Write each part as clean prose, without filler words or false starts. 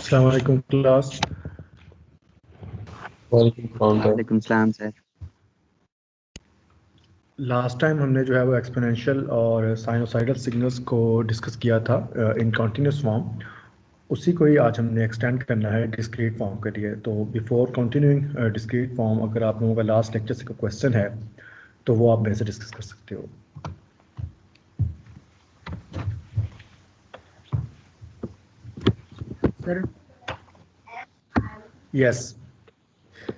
अस्सलाम वालेकुम क्लास। वालेकुम सलाम सर। लास्ट टाइम हमने जो है वो एक्सपोनेंशियल और साइनोसाइडल सिग्नल्स को डिस्कस किया था इन कंटिन्यूस फॉर्म। उसी को ही आज हमने एक्सटेंड करना है डिस्क्रीट फॉर्म के लिए। तो बिफोर कंटिन्यूइंग डिस्क्रीट फॉर्म, अगर आप लोगों का लास्ट लेक्चर से कोई क्वेश्चन है तो वो आप मेरे से डिस्कस कर सकते हो। सर यस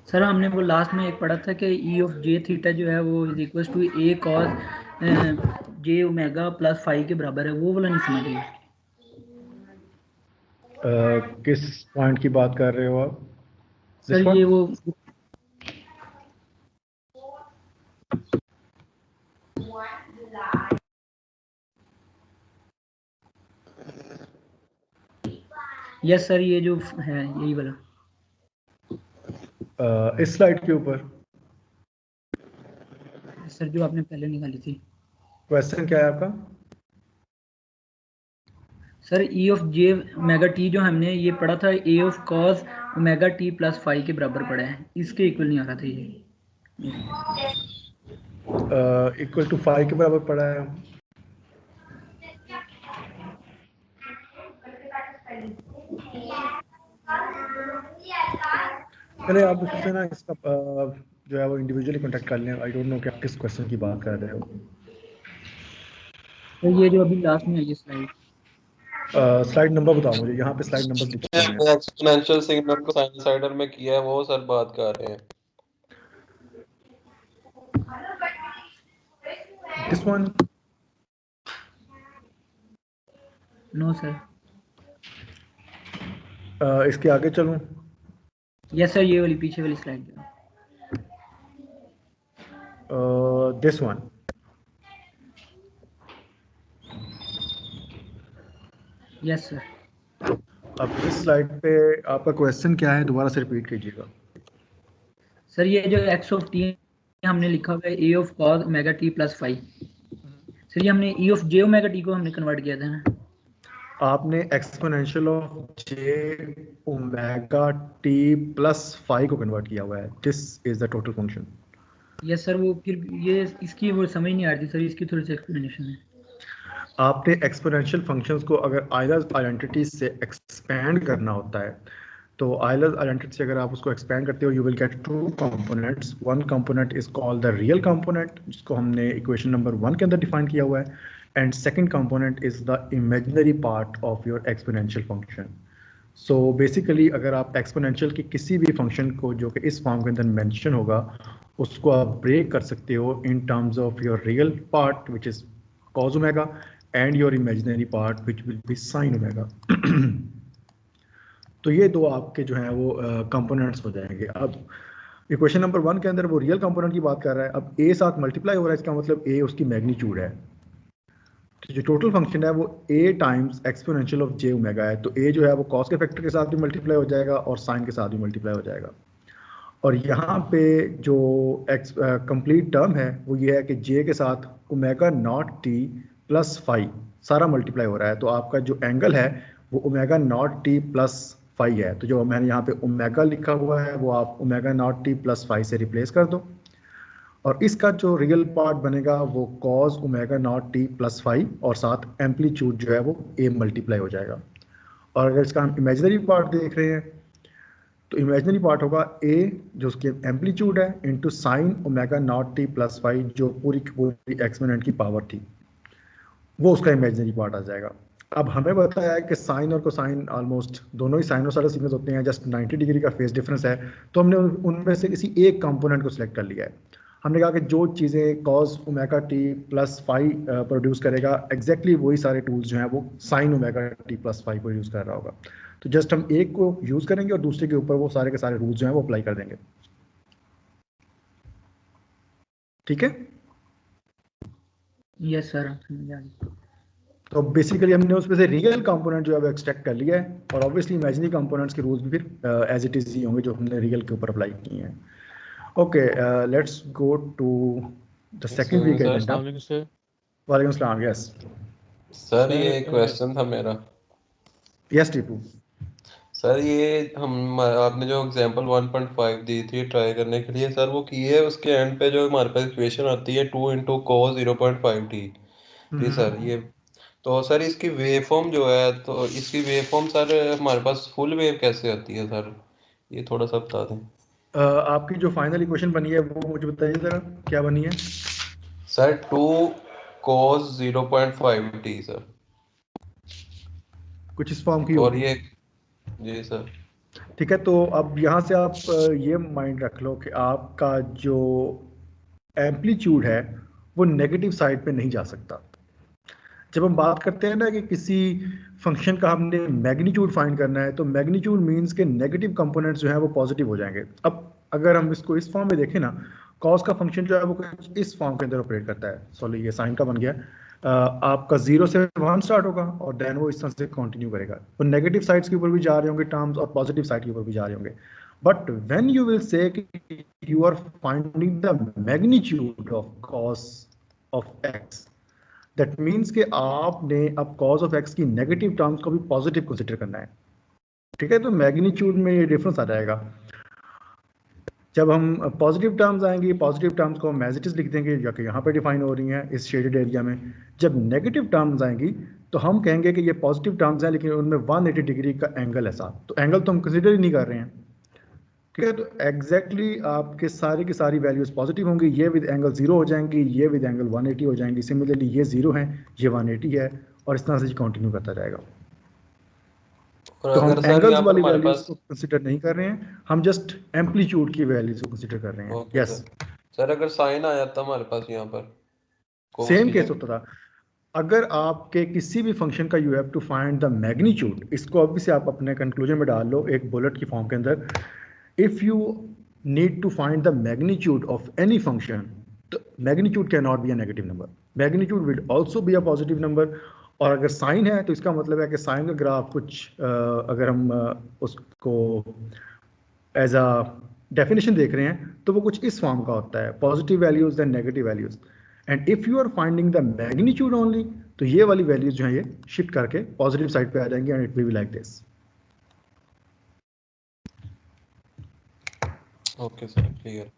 सर हमने वो लास्ट में एक पढ़ा था कि ई ऑफ जे थीटा जो है वो is equal to a cos j omega plus five के बराबर है, वो वाला नहीं समझ गया। किस पॉइंट की बात कर रहे हो आप? सर ये वो यस सर, ये जो है यही वाला। इस स्लाइड के ऊपर सर जो आपने पहले निकाली थी। क्वेश्चन क्या है आपका? Sir E of J omega T जो हमने ये पढ़ा था A of cos omega T plus five के बराबर पड़ा है, इसके इक्वल नहीं आ रहा था ये। इक्वल टू 5 के बराबर पड़ा है। चले आप उससे ना इसका जो है वो इंडिविजुअली कांटेक्ट कर लें। आई डोंट नो कि आप किस क्वेश्चन की बात कर रहे हो। तो ये जो अभी लास्ट में है ये स्लाइड, स्लाइड नंबर बताओ मुझे। यहाँ पे स्लाइड नंबर लिखे हुए हैं। एक्सपोनेंशियल सिग्नल को साइनसाइडल में किया है वो सर बात कर रहे हैं। This one? No sir. इसके आगे चलूं? यस सर, ये वाली पीछे वाली स्लाइड जो दिस वन? Yes sir. अब इस स्लाइड पे आपका क्वेश्चन क्या है, दोबारा से रिपीट कीजिएगा। सर ये जो एक्स ऑफ टी हमने लिखा हुआ है A of cos omega T plus five, sir ये हमने E of J omega T को हमने कन्वर्ट किया था ना। आपने exponential of J omega T plus 5 को कन्वर्ट किया हुआ है। This is the total function. Yes sir, वो फिर ये इसकी वो समझ नहीं आ रही सर, इसकी थोड़ी सी एक्सप्लेनेशन है। आपने एक्सपोनेंशियल फंक्शंस को अगर आइलर्स आइडेंटिटी से एक्सपैंड करना होता है तो आइलर्स आइडेंटिटी से अगर आप उसको एक्सपैंड करते हो, you will gate two components. One component is called the real component, जिसको हमने इक्वेशन नंबर 1 के अंदर डिफाइन किया हुआ है, and second component is the imaginary part of your exponential function. So basically अगर आप एक्सपोनेंशियल की किसी भी फंक्शन को जो कि इस फॉर्म के अंदर मेंशन होगा उसको आप ब्रेक कर सकते हो in terms of your real part which is cos omega and your imaginary part which will be sin omega. तो ये दो आपके जो हैं वो कंपोनेंट्स हो जाएंगे। अब इक्वेशन नंबर 1 के अंदर वो रियल कंपोनेंट की बात कर रहा है। अब ए साथ मल्टीप्लाई हो रहा है, इसका मतलब ए उसकी मैग्नीट्यूड है। तो जो टोटल फंक्शन है वो a times exponential of J omega है। तो a जो है वो कॉस के फैक्टर के साथ भी मल्टीप्लाई हो जाएगा और साइन के साथ भी मल्टीप्लाई हो जाएगा। और यहाँ पे जो कंप्लीट टर्म है वो ये है कि j के साथ omega naught T plus five सारा मल्टीप्लाई हो रहा है। तो आपका जो एंगल है वो omega naught T plus five है। तो जो मैंने यहाँ पे ओमेगा लिखा हुआ है वो आप omega naught T plus five से रिप्लेस कर दो, और इसका जो रियल पार्ट बनेगा वो cos omega naught T plus five और साथ एम्पलीट्यूड जो है वो ए मल्टीप्लाई हो जाएगा। और अगर इसका हम इमेजिनरी पार्ट देख रहे हैं तो इमेजिनरी पार्ट होगा ए जो उसकी एम्पलीट्यूड है into sine omega naught T plus five जो पूरी की पूरी एक्सपोनेंट की पावर थी, वो उसका इमेजिनरी पार्ट आ जाएगा। अब हमें बताया है कि साइन और कोसाइन ऑलमोस्ट दोनों ही साइनोसॉइडल सिग्नल्स होते हैं, जस्ट 90 डिग्री का फेस डिफरेंस है। तो हमने उनमें से किसी एक कंपोनेंट को सिलेक्ट कर लिया है। हमने कहा कि जो चीज़ें cos omega T plus five produce करेगा एग्जैक्टली वही सारे टूल्स जो हैं वो sine omega T plus five को यूज़ कर रहा होगा। तो जस्ट हम एक को यूज़ करेंगे और दूसरे के ऊपर वो सारे के सारे रूल्स जो हैं वो अप्लाई कर देंगे। ठीक है? यस सर, समझ आ गई। तो बेसिकली हमने उसमें से रियल कंपोनेंट जो है वो एक्सट्रैक्ट कर लिया है, और ऑब्वियसली इमेजिनरी कंपोनेंट्स के रूल्स भी फिर एज इट इज ही होंगे जो हमने रियल के ऊपर अप्लाई किए हैं। Okay, let's go to the second week agenda. वालेकुम सलाम। यस सर ये क्वेश्चन था मेरा। यस टीपू। सर ये हम आपने जो एग्जांपल 1.5 दी थी ट्राई करने के लिए सर, वो की है उसके एंड पे जो हमारे पास इक्वेशन आती है 2 इंटू cos 0.5t थी सर ये। तो सर इसकी वेव फॉर्म जो है, तो इसकी वेव फॉर्म सर हमारे पास फुल वेव कैसे आती है सर, ये थोड़ा सा बता दें। आपकी जो फाइनल इक्वेशन बनी है वो मुझे बताइए ज़रा क्या बनी है। Sir 2 cos 0.5t sir. कुछ इस फॉर्म की और होगी। ये जी सर। ठीक है, तो अब यहाँ से आप ये माइंड रख लो कि आपका जो एम्पलीट्यूड है वो नेगेटिव साइड पे नहीं जा सकता। जब हम बात करते हैं ना कि किसी फंक्शन का हमने मैग्नीट्यूड फाइंड करना है, तो मैग्नीट्यूड मींस के नेगेटिव कंपोनेंट्स जो है वो पॉजिटिव हो जाएंगे। अब अगर हम इसको इस फॉर्म में देखें ना, कॉस का फंक्शन जो है वो कुछ इस फॉर्म के अंदर ऑपरेट करता है। सॉरी, ये साइन का बन गया। आपका 0 से 1 स्टार्ट होगा और देन वो इस तरह से कंटिन्यू करेगा। तो नेगेटिव साइड्स के ऊपर भी जा रहे होंगे टर्म्स और पॉजिटिव साइड के ऊपर भी जा रहे होंगे। But when you will say you are finding the magnitude of cos of x, that means कि आपने अब कॉज ऑफ एक्स की नेगेटिव टर्म्स को भी पॉजिटिव कंसिडर करना है। ठीक है, तो मैग्नीट्यूड में ये डिफरेंस आ जाएगा। जब हम पॉजिटिव टर्म्स आएंगी, पॉजिटिव टर्म्स को हम एज इट इज लिख देंगे, जो कि यहाँ पे डिफाइन हो रही हैं इस शेडेड एरिया में। जब नेगेटिव टर्म्स आएंगी तो हम कहेंगे कि ये पॉजिटिव टर्म्स हैं लेकिन उनमें 180 डिग्री का एंगल है साथ, तो एंगल तो हम कंसिडर ही नहीं कर रहे हैं। ठीक है, तो एग्जैक्टली आपके सारी की सारी वैल्यूज पॉजिटिव होंगी, ये विद एंगल 0 हो जाएंगी, ये विद एंगल 180 हो जाएंगी। सिमिलरली ये 0 है, ये 180 है, और इस तरह से कंटिन्यू करता जाएगा। और तो हम अगर सर एंगल्स यहाँ पर वाली हमारे वैल्यूज पास को कंसिडर नहीं कर रहे हैं, हम जस्ट एम्पलीट्यूड की वैल्यूज को कंसिडर कर रहे हैं। ओके यस, सर अगर साइन आ जाता हमारे पास यहाँ पर cos सेम की केस जगह। होता था। अगर आपके किसी भी फंक्शन का you have to find the magnitude, इसको अभी से आप अपने कंक्लूजन में डाल लो एक बुलेट की फॉर्म के अंदर। If you need to find the magnitude of any function, तो magnitude can not be a negative number, magnitude will also be a positive number. और अगर साइन है तो इसका मतलब है कि साइन का ग्राफ कुछ अगर हम उसको एज अ डेफिनेशन देख रहे हैं तो वो कुछ इस फॉर्म का होता है, positive values and negative values. And if you are finding the magnitude only, तो ये वाली वैल्यूज जो है ये शिफ्ट करके पॉजिटिव साइड पे आ जाएंगे and it will be like this. Okay sir clear.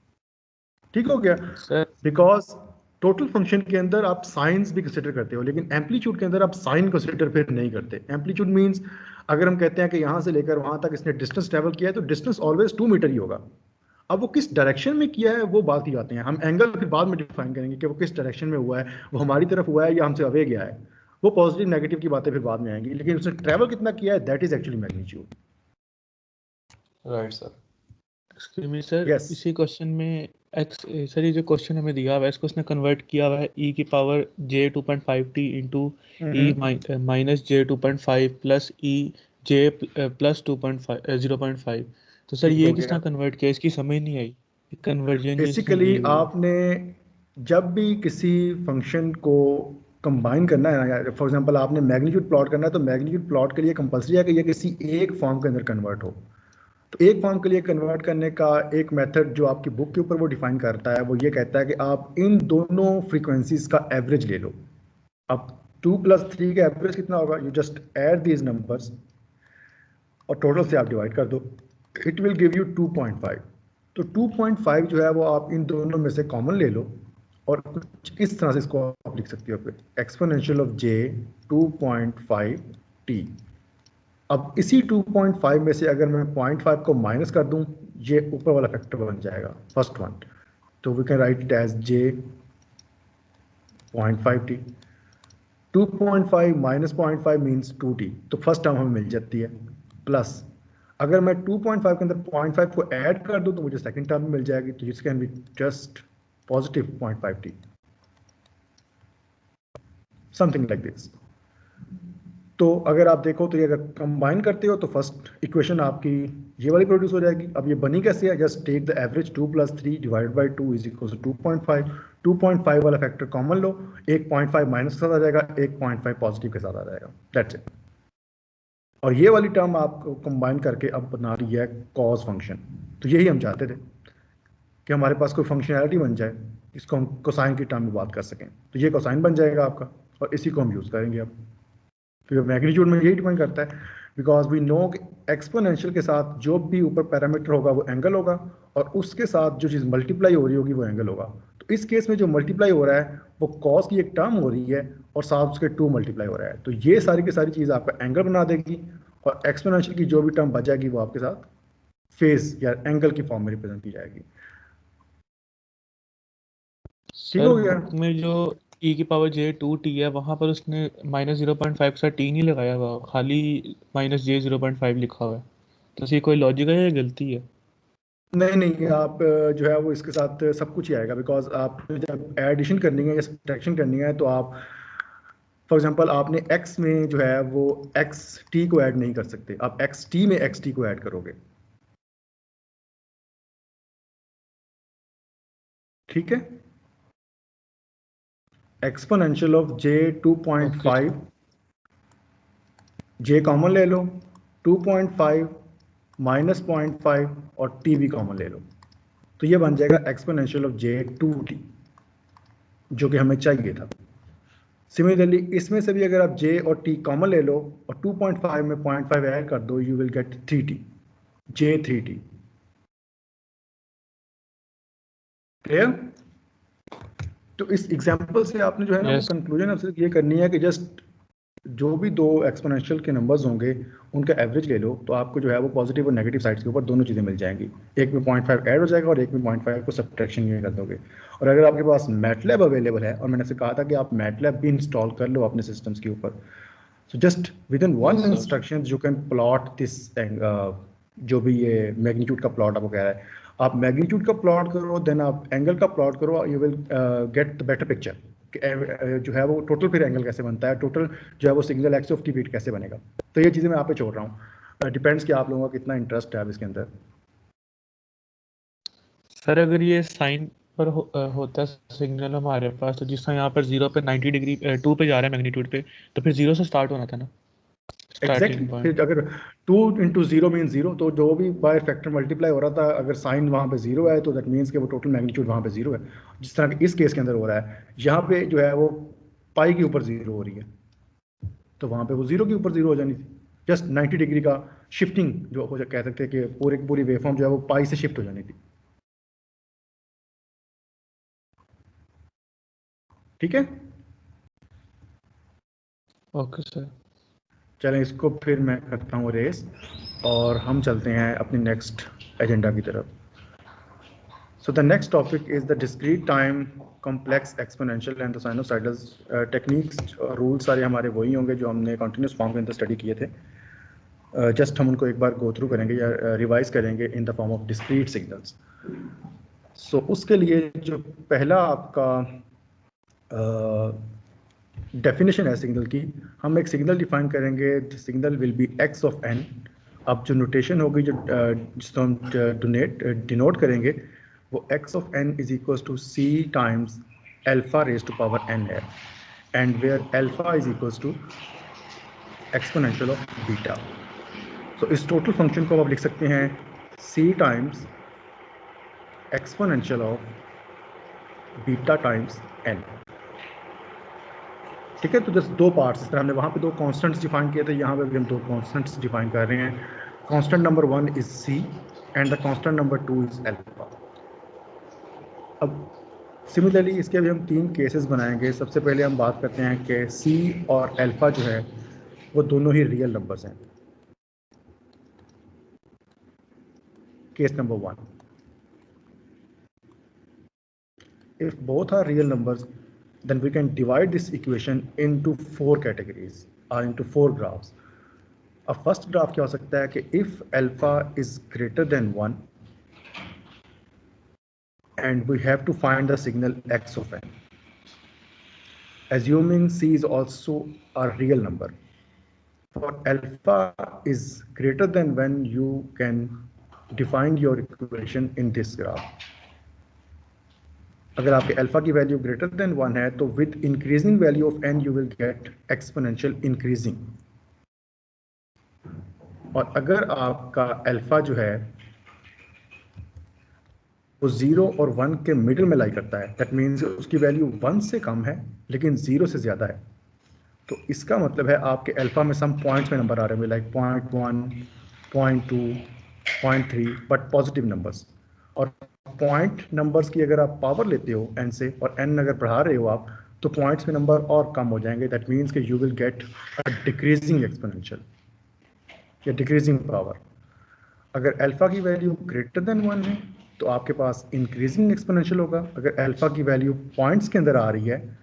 ठीक हो गया। सर बिकॉज टोटल फंक्शन के अंदर आप साइंस भी कंसिडर करते हो, लेकिन एम्पलीट्यूड के अंदर आप साइन कंसिडर फिर नहीं करते। एम्पलीट्यूड मींस अगर हम कहते हैं कि यहाँ से लेकर वहाँ तक इसने डिस्टेंस ट्रेवल किया है, तो डिस्टेंस ऑलवेज 2 मीटर ही होगा। अब वो किस डायरेक्शन में किया है वो बात ही आते हैं। हम एंगल फिर बाद में डिफाइन करेंगे कि वो किस डायरेक्शन में हुआ है, वो हमारी तरफ हुआ है या हमसे अवे गया है। वो पॉजिटिव नेगेटिव की बातें फिर बाद में आएंगी, लेकिन उसने ट्रैवल कितना किया है, that is actually magnitude. Right sir. Excuse me sir, Yes. इसी क्वेश्चन में एक्स सर ये जो क्वेश्चन हमें दिया हुआ है इसको उसने कन्वर्ट किया हुआ है e की power j 2.5t into e minus j 2.5 plus e j plus 2.5 0.5। तो सर ठीक ये हो किस गया। तरह कन्वर्ट किया, इसकी समझ नहीं आई कन्वर्जन जो इसने बेसिकली दी हुई है। आपने जब भी किसी फंक्शन को कंबाइन करना है ना, फॉर एग्जांपल आपने मैग्नीट्यूड प्लॉट करना है, तो मैग्नीट्यूड प्लॉट के लिए कंपलसरी है कि ये किसी एक फॉर्म के अंदर कन्वर्ट हो। तो एक फॉर्म के लिए कन्वर्ट करने का एक मेथड जो आपकी बुक के ऊपर वो डिफाइन करता है, वो ये कहता है कि आप इन दोनों फ्रीक्वेंसीज का एवरेज ले लो। अब 2 + 3 का एवरेज कितना होगा, you just add these numbers और टोटल से आप डिवाइड कर दो, इट विल गिव यू 2.5। तो 2.5 जो है वो आप इन दोनों में से कॉमन ले लो और कुछ इस तरह से इसको आप लिख सकते हो फिर एक्सपोनेंशियल ऑफ j 2.5t। अब इसी 2.5 में से अगर मैं 0.5 को माइनस कर दूं, ये ऊपर वाला फैक्टर बन जाएगा फर्स्ट वन, तो we can write it as j 0.5t। 2.5 minus 0.5 means 2t, तो फर्स्ट टर्म हमें मिल जाती है। प्लस अगर मैं 2.5 के अंदर 0.5 को ऐड कर दूं तो मुझे सेकंड टर्म मिल जाएगी, तो this can be just positive 0.5t, something like this. तो अगर आप देखो तो ये अगर कंबाइन करते हो तो फर्स्ट इक्वेशन आपकी ये वाली प्रोड्यूस हो जाएगी। अब ये बनी कैसे है, just take the average 2 + 3 divide by 2 is equal to 2.5। 2.5 वाला फैक्टर कॉमन लो, एक 0.5 माइनस के साथ आ जाएगा, एक 0.5 पॉजिटिव के साथ आ जाएगा, दैट्स इट। और ये वाली टर्म आपको कंबाइन करके अब बना रही है कॉस फंक्शन। तो यही हम चाहते थे कि हमारे पास कोई फंक्शनैलिटी बन जाए, इसको हम कोसाइन की टर्म में बात कर सकें। तो ये कोसाइन बन जाएगा आपका और इसी को हम यूज़ करेंगे अब। तो मैग्नीट्यूड में यही डिपेंड करता है। बिकॉज वी नो एक्सपोनेंशियल के साथ जो भी ऊपर पैरामीटर होगा वो एंगल होगा, और उसके साथ जो चीज़ मल्टीप्लाई हो रही होगी वो एंगल होगा। तो इस केस में जो मल्टीप्लाई हो रहा है वो कॉस की एक टर्म हो रही है और साथ उसके 2 मल्टीप्लाई हो रहा है, तो ये सारी की सारी चीज़ आपका एंगल बना देगी, और एक्सपोनेंशियल की जो भी टर्म बच जाएगी वो आपके साथ फेज या एंगल की फॉर्म में रिप्रेजेंट की जाएगी। ठीक हो गया? सर में जो e की पावर j 2t है वहां पर उसने -0.5 सा t नहीं लगाया हुआ, खाली -j 0.5 लिखा हुआ है, तो ये कोई लॉजिक है या गलती है? नहीं नहीं, आप जो है वो इसके साथ सब कुछ ही आएगा, बिकॉज आप जब एडिशन करनी है या सब्ट्रैक्शन करनी है तो आप फॉर एग्जांपल आपने x में जो है वो x t को ऐड नहीं कर सकते, आप x t में x t को ऐड करोगे। ठीक है, exponential of j 2.5, j common ले लो, 2.5 -0.5 और t भी कॉमन ले लो, तो ये बन जाएगा एक्सपोनेंशियल ऑफ j 2t, जो कि हमें चाहिए था। सिमिलरली इसमें से भी अगर आप j और t कॉमन ले लो और 2.5 में 0.5 ऐड कर दो, you will gate 3t, j 3t। Clear? तो इस एग्जांपल से आपने जो है ना वो कंक्लूजन आपसे ये करनी है कि जस्ट जो भी दो एक्सपोनेंशियल के नंबर्स होंगे उनका एवरेज ले लो, तो आपको जो है वो पॉजिटिव और नेगेटिव साइड्स के ऊपर दोनों चीज़ें मिल जाएंगी। एक में 0.5 ऐड हो जाएगा और एक में 0.5 को सब्ट्रैक्शन ये कर दोगे। और अगर आपके पास मैटलैब अवेलेबल है, और मैंने आपसे कहा था कि आप मैटलैब भी इंस्टॉल कर लो अपने सिस्टम्स के ऊपर, so just with in one instruction you can plot this, जो भी ये मैग्नीट्यूड का प्लॉट आपको कह रहा है, आप मैग्नीट्यूड का प्लॉट करो, देन आप एंगल का प्लॉट करो, you will get the better picture जो है वो टोटल फिर एंगल कैसे बनता है, टोटल जो है वो सिंगल एक्स ऑफ टी बीट कैसे बनेगा। तो ये चीज़ें मैं आप पे छोड़ रहा हूँ, डिपेंड्स कि आप लोगों का कितना इंटरेस्ट है अब इसके अंदर। सर अगर ये साइन पर होता है सिग्नल हमारे पास, तो जिस तरह यहाँ पर 0 पे 90 डिग्री 2 पे जा रहा है मैग्नीट्यूड पे, तो फिर 0 से स्टार्ट होना था ना एग्जैक्टली स्टार्टिंग फिर अगर 2 × 0 मीन 0, तो जो भी बाय फैक्टर मल्टीप्लाई हो रहा था, अगर साइन वहाँ पे 0 है तो दैट मीन्स कि वो टोटल मैग्नीट्यूड वहाँ पे 0 है। जिस तरह कि इस केस के अंदर हो रहा है, यहाँ पे जो है वो पाई के ऊपर 0 हो रही है, तो वहाँ पे वो 0 के ऊपर 0 हो जानी थी। जस्ट 90 डिग्री का शिफ्टिंग जो हो कह सकते हैं कि पूरी वेवफॉर्म जो है वो पाई से शिफ्ट हो जानी थी। ठीक है, ओके सर। चलें इसको फिर मैं करता हूँ रेस, और हम चलते हैं अपनी नेक्स्ट एजेंडा की तरफ। So the next topic is the discrete time complex exponential and the sinusoidal techniques। Rules सारे हमारे वही होंगे जो हमने कंटिन्यूस फॉर्म के अंदर स्टडी किए थे, जस्ट हम उनको एक बार गो थ्रू करेंगे या रिवाइज करेंगे in the form of discrete signals. So उसके लिए जो पहला आपका डेफिनेशन है सिग्नल की, हम एक सिग्नल डिफाइन करेंगे, signal will be x of n. अब जो नोटेशन होगी जो जिसको हम डिनोट करेंगे वो x of n is equals to c times alpha raised to power n है, and where alpha is equals to exponential of beta। so इस टोटल फंक्शन को आप लिख सकते हैं c times exponential of beta times n। ठीक है, तो जस्ट दो पार्ट्स, इस तरह हमने वहाँ पे दो कॉन्स्टेंट्स डिफाइन किए थे, यहाँ पे भी हम दो कॉन्स्टेंट्स डिफाइन कर रहे हैं। Constant number 1 is c and the constant number 2 is alpha. अब सिमिलरली इसके भी हम तीन केसेस बनाएंगे। सबसे पहले हम बात करते हैं कि c और अल्फा जो है वो दोनों ही रियल नंबर्स हैं। Case number 1, if both are real numbers then we can divide this equation into 4 categories or into 4 graphs। अब फर्स्ट ग्राफ क्या हो सकता है कि if alpha is greater than 1 and we have to find the signal x of n, assuming c is also a real number। For alpha is greater than when you can define your equation in this graph। अगर आपके alpha की value greater than 1 है तो with increasing value of n you will gate exponential increasing. और अगर आपका alpha जो है वो 0 और 1 के मिडिल में लाई करता है, दैट मीन्स उसकी वैल्यू 1 से कम है लेकिन 0 से ज़्यादा है, तो इसका मतलब है आपके अल्फा में सम पॉइंट्स में नंबर आ रहे होंगे, लाइक 0.1, 0.2, 0.3, बट पॉजिटिव नंबर्स। और पॉइंट नंबर्स की अगर आप पावर लेते हो n से और n अगर बढ़ा रहे हो आप, तो पॉइंट्स में नंबर और कम हो जाएंगे। दैट मीन्स कि you will get a decreasing exponential या डिक्रीजिंग पावर। अगर अल्फा की वैल्यू ग्रेटर देन 1 है तो आपके पास इंक्रीजिंग एक्सपोनेंशियल होगा। अगर अल्फा की वैल्यू पॉइंट्स के अंदर आ रही है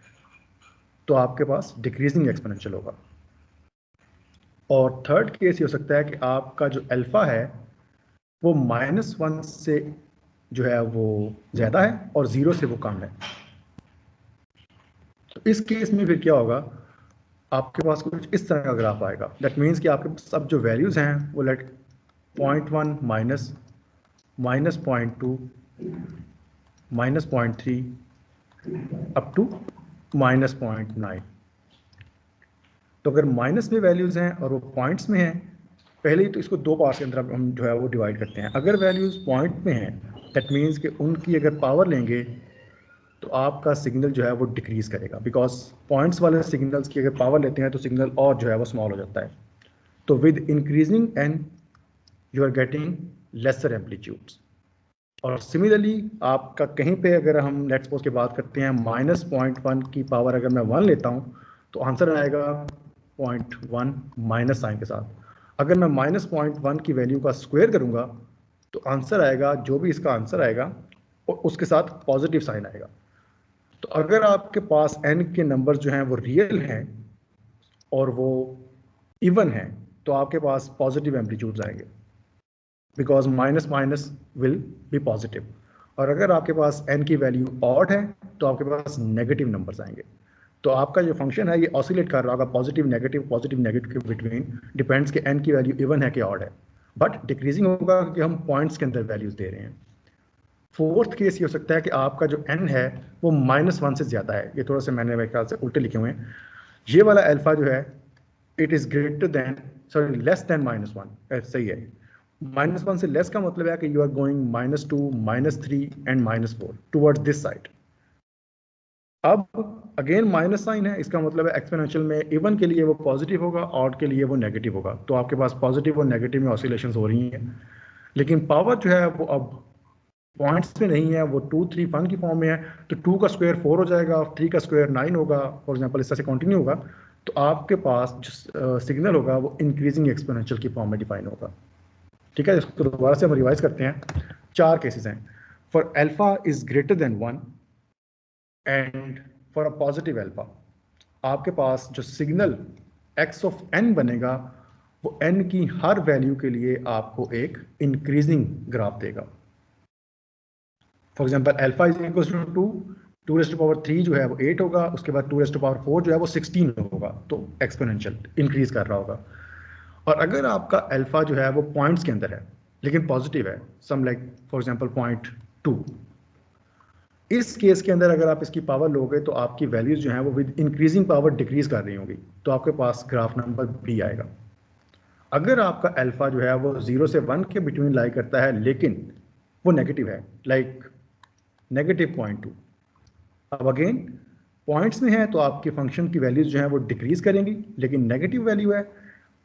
तो आपके पास डिक्रीजिंग एक्सपोनेंशियल होगा। और थर्ड केस ये हो सकता है कि आपका जो अल्फा है वो -1 से जो है वो ज़्यादा है और 0 से वो कम है। तो इस केस में फिर क्या होगा, आपके पास कुछ इस तरह का ग्राफ आएगा। दैट मीन्स कि आपके पास सब जो वैल्यूज़ हैं वो लेट 0.1 माइनस, -0.2, -0.3 अप टू -0.9। तो अगर माइनस में वैल्यूज़ हैं और वो पॉइंट्स में हैं, पहले ही तो इसको दो पार्ट्स के अंदर हम जो है वो डिवाइड करते हैं। अगर वैल्यूज़ पॉइंट में हैं दैट मीन्स कि उनकी अगर पावर लेंगे तो आपका सिग्नल जो है वो डिक्रीज़ करेगा, बिकॉज पॉइंट्स वाले सिग्नल्स की अगर पावर लेते हैं तो सिग्नल और जो है वो स्मॉल हो जाता है। तो with increasing n you are getting lesser amplitudes. और सिमिलरली आपका कहीं पे अगर हम लेट्स सपोज की बात करते हैं -0.1 की पावर अगर मैं 1 लेता हूँ तो आंसर आएगा 0.1 माइनस साइन के साथ। अगर मैं -0.1 की वैल्यू का स्क्वायर करूँगा तो आंसर आएगा, जो भी इसका आंसर आएगा उसके साथ पॉजिटिव साइन आएगा। तो अगर आपके पास n के नंबर जो हैं वो रियल हैं और वो इवन हैं तो आपके पास पॉजिटिव एम्पलीट्यूड्स आएंगे, because minus minus will be positive. और अगर आपके पास n की वैल्यू ऑड है तो आपके पास नेगेटिव नंबर्स आएंगे। तो आपका जो फंक्शन है ये ऑसिलेट कर रहा होगा पॉजिटिव नेगेटिव के बिटवीन, डिपेंड्स कि n की वैल्यू इवन है कि ऑड है, बट डिक्रीजिंग होगा क्योंकि हम पॉइंट्स के अंदर वैल्यूज दे रहे हैं। फोर्थ केस ये हो सकता है कि आपका जो n है वो -1 से ज़्यादा है। ये थोड़ा सा मैंने मेरे ख्याल से उल्टे लिखे हुए हैं। ये वाला अल्फा जो है it is greater than, sorry less than -1, सही है। -1 से लेस का मतलब है कि you are going -2, -3 and -4 towards this side. अब अगेन माइनस साइन है, इसका मतलब है एक्सपोनेंशियल में इवन के लिए वो पॉजिटिव होगा, ऑड के लिए वो नेगेटिव होगा। तो आपके पास पॉजिटिव और नेगेटिव में ऑसिलेशंस हो रही हैं, लेकिन पावर जो है वो अब पॉइंट्स में नहीं है, वो 2, 3 1 की फॉर्म में है। तो 2 का स्क्वायर 4 हो जाएगा, 3 का स्क्वायर 9 होगा, फॉर एग्जांपल इस तरह से कंटिन्यू होगा। तो आपके पास जो सिग्नल होगा वो इंक्रीजिंग एक्सपोनेंशियल की फॉर्म में डिफाइन होगा। ठीक है, इसको दोबारा से हम रिवाइज करते हैं। 4 केसेस हैं। For alpha is greater than 1 and for a positive alpha आपके पास जो सिग्नल x ऑफ n बनेगा वो n की हर वैल्यू के लिए आपको एक इंक्रीजिंग ग्राफ देगा। For example alpha is equal to 2⁻³ जो है वो 8 होगा, उसके बाद 2⁻4 जो है वो 16 होगा, तो एक्सपोनेंशियल इंक्रीज कर रहा होगा। और अगर आपका अल्फा जो है वो पॉइंट्स के अंदर है लेकिन पॉजिटिव है, सम लाइक फॉर एग्जाम्पल 0.2, इस केस के अंदर अगर आप इसकी पावर लोगे तो आपकी वैल्यूज जो हैं वो विद इंक्रीजिंग पावर डिक्रीज कर रही होंगी, तो आपके पास ग्राफ नंबर बी आएगा। अगर आपका अल्फा जो है वो 0 से 1 के बिटवीन लाई करता है लेकिन वो नेगेटिव है, लाइक -0.2, अब अगेन पॉइंट्स में है तो आपके फंक्शन की वैल्यूज जो है वो डिक्रीज करेंगी, लेकिन नेगेटिव वैल्यू है।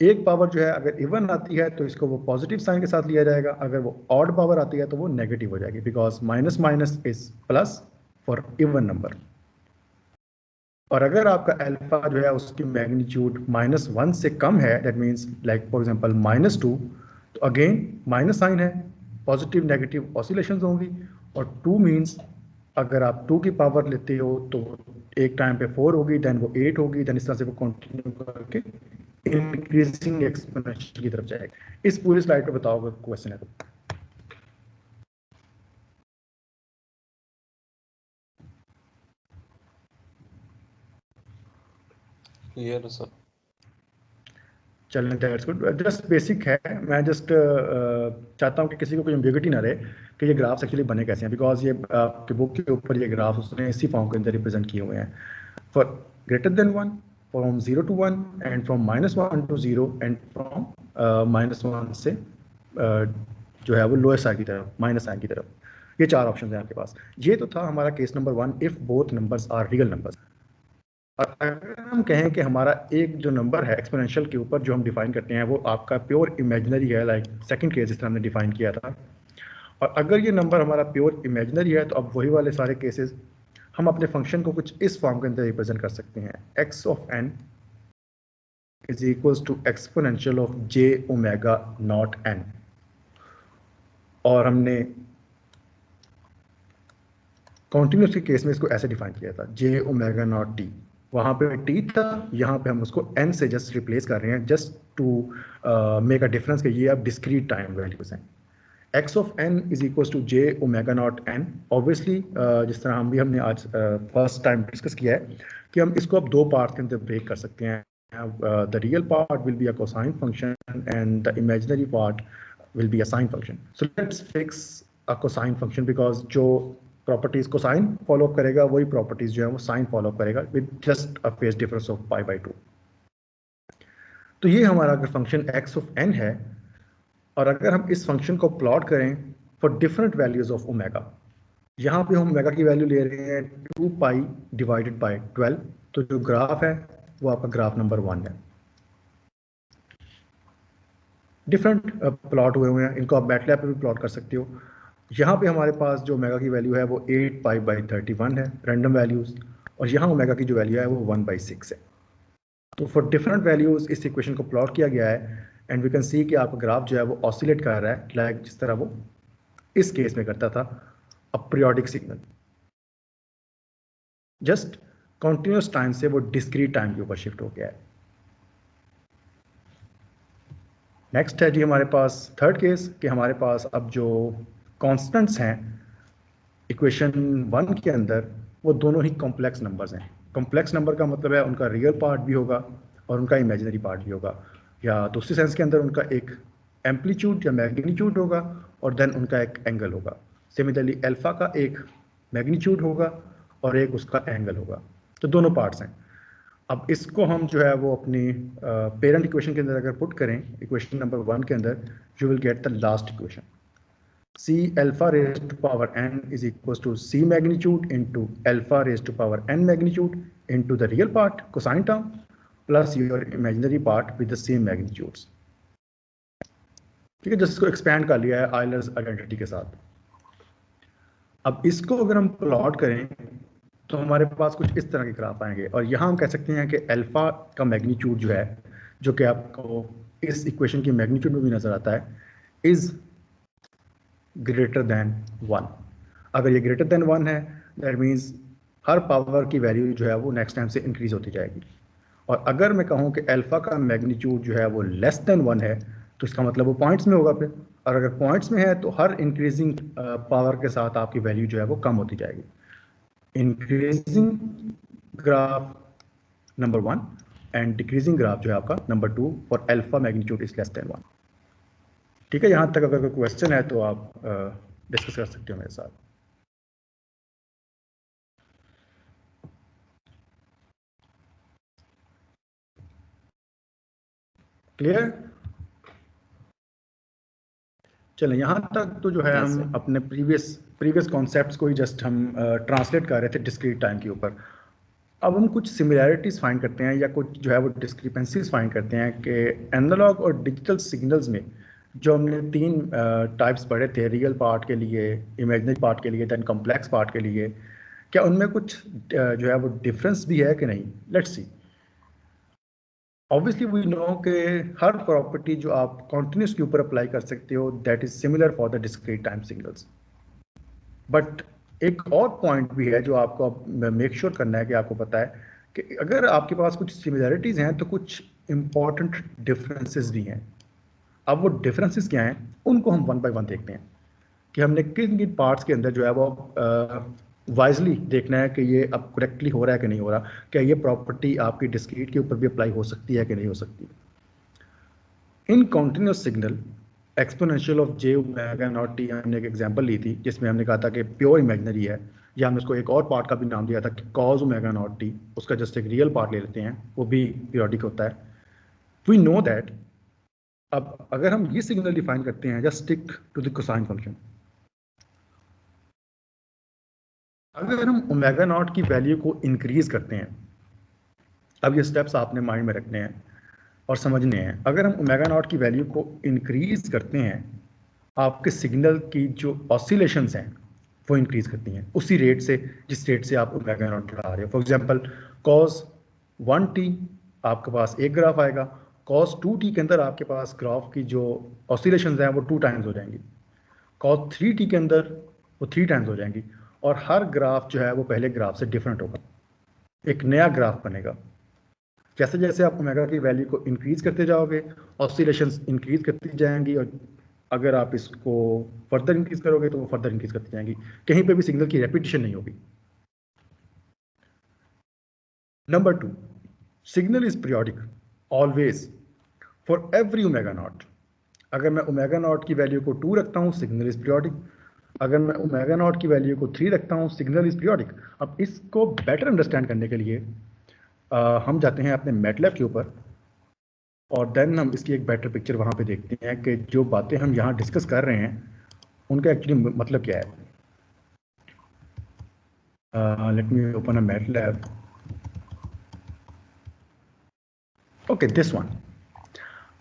एक पावर जो है अगर इवन आती है तो इसको वो पॉजिटिव साइन के साथ लिया जाएगा, अगर वो ऑड पावर आती है तो वो नेगेटिव हो जाएगी, because minus minus is plus for even number. और अगर आपका अल्फा जो है उसकी मैग्नीट्यूड -1 से कम है, that means like for example -2, तो अगेन माइनस साइन है, पॉजिटिव नेगेटिव ऑसिलेशंस होंगी। और 2 मीन्स अगर आप 2 की पावर लेते हो तो एक टाइम पे 4 होगी, देन वो 8 होगी, देन इस तरह से वो कंटिन्यू करके इंक्रीजिंग एक्सपोनेंशियल की तरफ जाएगा। इस पूरी स्लाइड पे बताओ अगर क्वेश्चन है तो। Clear sir. चलें, दैट्स गुड। जस्ट बेसिक है, मैं जस्ट चाहता हूँ कि किसी को कोई एम्बिग्यूटी ना रहे कि ये ग्राफ्स एक्चुअली बने कैसे हैं, बिकॉज ये आपके बुक के ऊपर ये ग्राफ्स उसने इसी फॉर्म के अंदर रिप्रेजेंट किए हुए हैं। For greater than 1, from 0 to 1 and from -1 to 0 and from -1 से जो है वो लोअर साइड की तरफ, माइनस साइन की तरफ। ये 4 ऑप्शन हैं आपके पास। ये तो था हमारा case number 1, if both numbers are real numbers. और अगर हम कहें कि हमारा एक जो नंबर है एक्सपोनेंशियल के ऊपर जो हम डिफाइन करते हैं वो आपका प्योर इमेजिनरी है, लाइक सेकंड केस जिस तरह हमने डिफाइन किया था, और अगर ये नंबर हमारा प्योर इमेजिनरी है तो अब वही वाले सारे केसेस हम अपने फंक्शन को कुछ इस फॉर्म के अंदर रिप्रेजेंट कर सकते हैं, x of n is equals to exponential of j omega naught n। और हमने कॉन्टिन्यूस के केस में इसको ऐसे डिफाइन किया था, j ओमेगा नॉट t, वहाँ पे t था, यहाँ पे हम उसको n से जस्ट रिप्लेस कर रहे हैं, just to make a difference कि ये अब डिस्क्रीट टाइम वैल्यूज हैं। x of n is equals to j omega naught n। Obviously जिस तरह हमने आज फर्स्ट टाइम डिस्कस किया है कि हम इसको अब दो पार्ट के अंदर ब्रेक कर सकते हैं। The real part will be a cosine function and the imaginary part will be a sine function. So let's fix a cosine function because जो प्रॉपर्टीज कोसाइन फॉलो अप करेगा वही प्रॉपर्टीज जो है वो साइन फॉलो अप करेगा with just a phase difference of π/2। तो ये हमारा अगर फंक्शन x ऑफ n है और अगर हम इस फंक्शन को प्लॉट करें for different values of omega, यहाँ पे हम ओमेगा की वैल्यू ले रहे हैं 2π डिवाइडेड बाय 12, तो जो ग्राफ है वो आपका ग्राफ नंबर 1 है। डिफरेंट प्लॉट हुए हैं, इनको आप मैटलैब पे भी प्लॉट कर सकते हो। यहाँ पे हमारे पास जो ओमेगा की वैल्यू है वो 8π/31 है रैंडम वैल्यूज, और यहाँ ओमेगा की जो वैल्यू है वो 1/6 है। तो फॉर डिफरेंट वैल्यूज इस इक्वेशन को प्लॉट किया गया है एंड वी कैन सी कि आपका ग्राफ जो है वो ऑसिलेट कर रहा है, लाइक जिस तरह वो इस केस में करता था, a periodic signal, just continuous time से वो डिस्क्रीट टाइम के ऊपर शिफ्ट हो गया है। नेक्स्ट है जी हमारे पास थर्ड केस कि हमारे पास अब जो कॉन्स्टेंट्स हैं इक्वेशन 1 के अंदर वो दोनों ही कॉम्प्लेक्स नंबर्स हैं। कॉम्प्लेक्स नंबर का मतलब है उनका रियल पार्ट भी होगा और उनका इमेजिनरी पार्ट भी होगा, या दूसरी सेंस के अंदर उनका एक एम्पलीट्यूड या मैग्नीट्यूड होगा और देन उनका एक एंगल होगा। सिमिलरली अल्फा का एक मैग्नीट्यूड होगा और एक उसका एंगल होगा, तो दोनों पार्ट्स हैं। अब इसको हम जो है वो अपनी पेरेंट इक्वेशन के अंदर अगर पुट करें, इक्वेशन नंबर 1 के अंदर, you will get the last equation, c alpha raised to power n is equals to c magnitude into alpha raised to power n magnitude into the real part cosine term plus your imaginary part with the same magnitudes। ठीक है, जिसको expand कर लिया है Euler's identity के साथ। अब इसको अगर हम प्लॉट करें तो हमारे पास कुछ इस तरह के ग्राफ आएंगे, और यहाँ हम कह सकते हैं कि अल्फा का मैग्नीट्यूड जो है, जो कि आपको इस इक्वेशन की मैग्नीट्यूड में भी नजर आता है, इज ग्रेटर देन 1। अगर ये ग्रेटर देन 1 है दैट मीन्स हर पावर की वैल्यू जो है वो नेक्स्ट टाइम से इंक्रीज होती जाएगी। और अगर मैं कहूँ कि अल्फा का मैग्नीट्यूड जो है वो लेस देन 1 है तो इसका मतलब वो पॉइंट्स में होगा फिर, और अगर पॉइंट्स में है तो हर इंक्रीजिंग पावर के साथ आपकी वैल्यू जो है वो कम होती जाएगी। Increasing graph number 1 and decreasing graph जो है आपका number 2 for alpha magnitude is less than 1। ठीक है, यहाँ तक अगर कोई क्वेश्चन है तो आप डिस्कस कर सकते हो मेरे साथ। क्लियर? चलें, यहाँ तक तो जो है Yes, हम अपने प्रीवियस कॉन्सेप्ट्स को ही जस्ट हम ट्रांसलेट कर रहे थे डिस्क्रीट टाइम के ऊपर। अब हम कुछ सिमिलैरिटीज फाइंड करते हैं या कुछ जो है वो डिस्क्रिपेंसीज फाइंड करते हैं कि एनालॉग और डिजिटल सिग्नल्स में जो हमने 3 टाइप्स पढ़े थे, रियल पार्ट के लिए, इमेजिनरी पार्ट के लिए, देन कॉम्प्लेक्स पार्ट के लिए, क्या उनमें कुछ जो है वो डिफरेंस भी है कि नहीं। Let's see. Obviously we know कि हर प्रॉपर्टी जो आप कॉन्टिन्यूस के ऊपर अप्लाई कर सकते हो that is similar for the discrete time signals, but एक और पॉइंट भी है जो आपको मेक श्योर करना है कि आपको पता है कि अगर आपके पास कुछ सिमिलैरिटीज हैं तो कुछ इंपॉर्टेंट डिफरेंसेस भी हैं। अब वो डिफरेंसेस क्या हैं उनको हम 1 बाय 1 देखते हैं कि हमने किन किन पार्ट्स के अंदर जो है वो वाइजली देखना है कि ये अब करेक्टली हो रहा है कि नहीं हो रहा, क्या ये प्रॉपर्टी आपकी डिस्क्रीट के ऊपर भी अप्लाई हो सकती है कि नहीं हो सकती। In continuous signal exponential of j omega naught t हमने एक एग्जांपल ली थी जिसमें हमने कहा था कि प्योर इमेजिनरी है, या हमने उसको एक और पार्ट का भी नाम दिया था कि cos ओमेगा नॉट t, उसका जस्ट एक रियल पार्ट ले लेते हैं, वो भी पीरियोडिक होता है। वी नो दैट अब अगर हम ये सिग्नल डिफाइन करते हैं, just stick to the cosine function, अगर हम ओमेगा नॉट की वैल्यू को इंक्रीज करते हैं अब ये स्टेप्स आपने माइंड में रखने हैं और समझने हैं। अगर हम ओमेगा नॉट की वैल्यू को इंक्रीज करते हैं, आपके सिग्नल की जो ऑसिलेशंस हैं वो इंक्रीज करती हैं उसी रेट से जिस रेट से आप ओमेगा नॉट बढ़ा रहे हो। फॉर एग्जांपल कॉस 1t आपके पास एक ग्राफ आएगा, कॉस 2t के अंदर आपके पास ग्राफ की जो ऑसिलेशंस हैं वो 2 टाइम्स हो जाएंगी, कॉस 3t के अंदर वो 3 टाइम्स हो जाएंगी, और हर ग्राफ जो है वो पहले ग्राफ से डिफरेंट होगा, एक नया ग्राफ बनेगा। जैसे जैसे आप ओमेगा की वैल्यू को इंक्रीज करते जाओगे, ऑसिलेशंस इंक्रीज करती जाएंगी, और अगर आप इसको फर्दर इंक्रीज करोगे तो वो फर्दर इंक्रीज करती जाएंगी, कहीं पे भी सिग्नल की रेपिटेशन नहीं होगी। Number 2, signal is periodic always for every omega naught. अगर मैं ओमेगा नॉट की वैल्यू को 2 रखता हूँ, सिग्नल इज पीरियोडिक। अगर मैं ओमेगा नॉट की वैल्यू को 3 रखता हूँ, सिग्नल इज पीरियोडिक। अब इसको बेटर अंडरस्टैंड करने के लिए हम जाते हैं अपने मैटलैब के ऊपर, और देन हम इसकी एक बेटर पिक्चर वहाँ पे देखते हैं कि जो बातें हम यहाँ डिस्कस कर रहे हैं उनका एक्चुअली मतलब क्या है। Let me open a MATLAB. Okay, this one.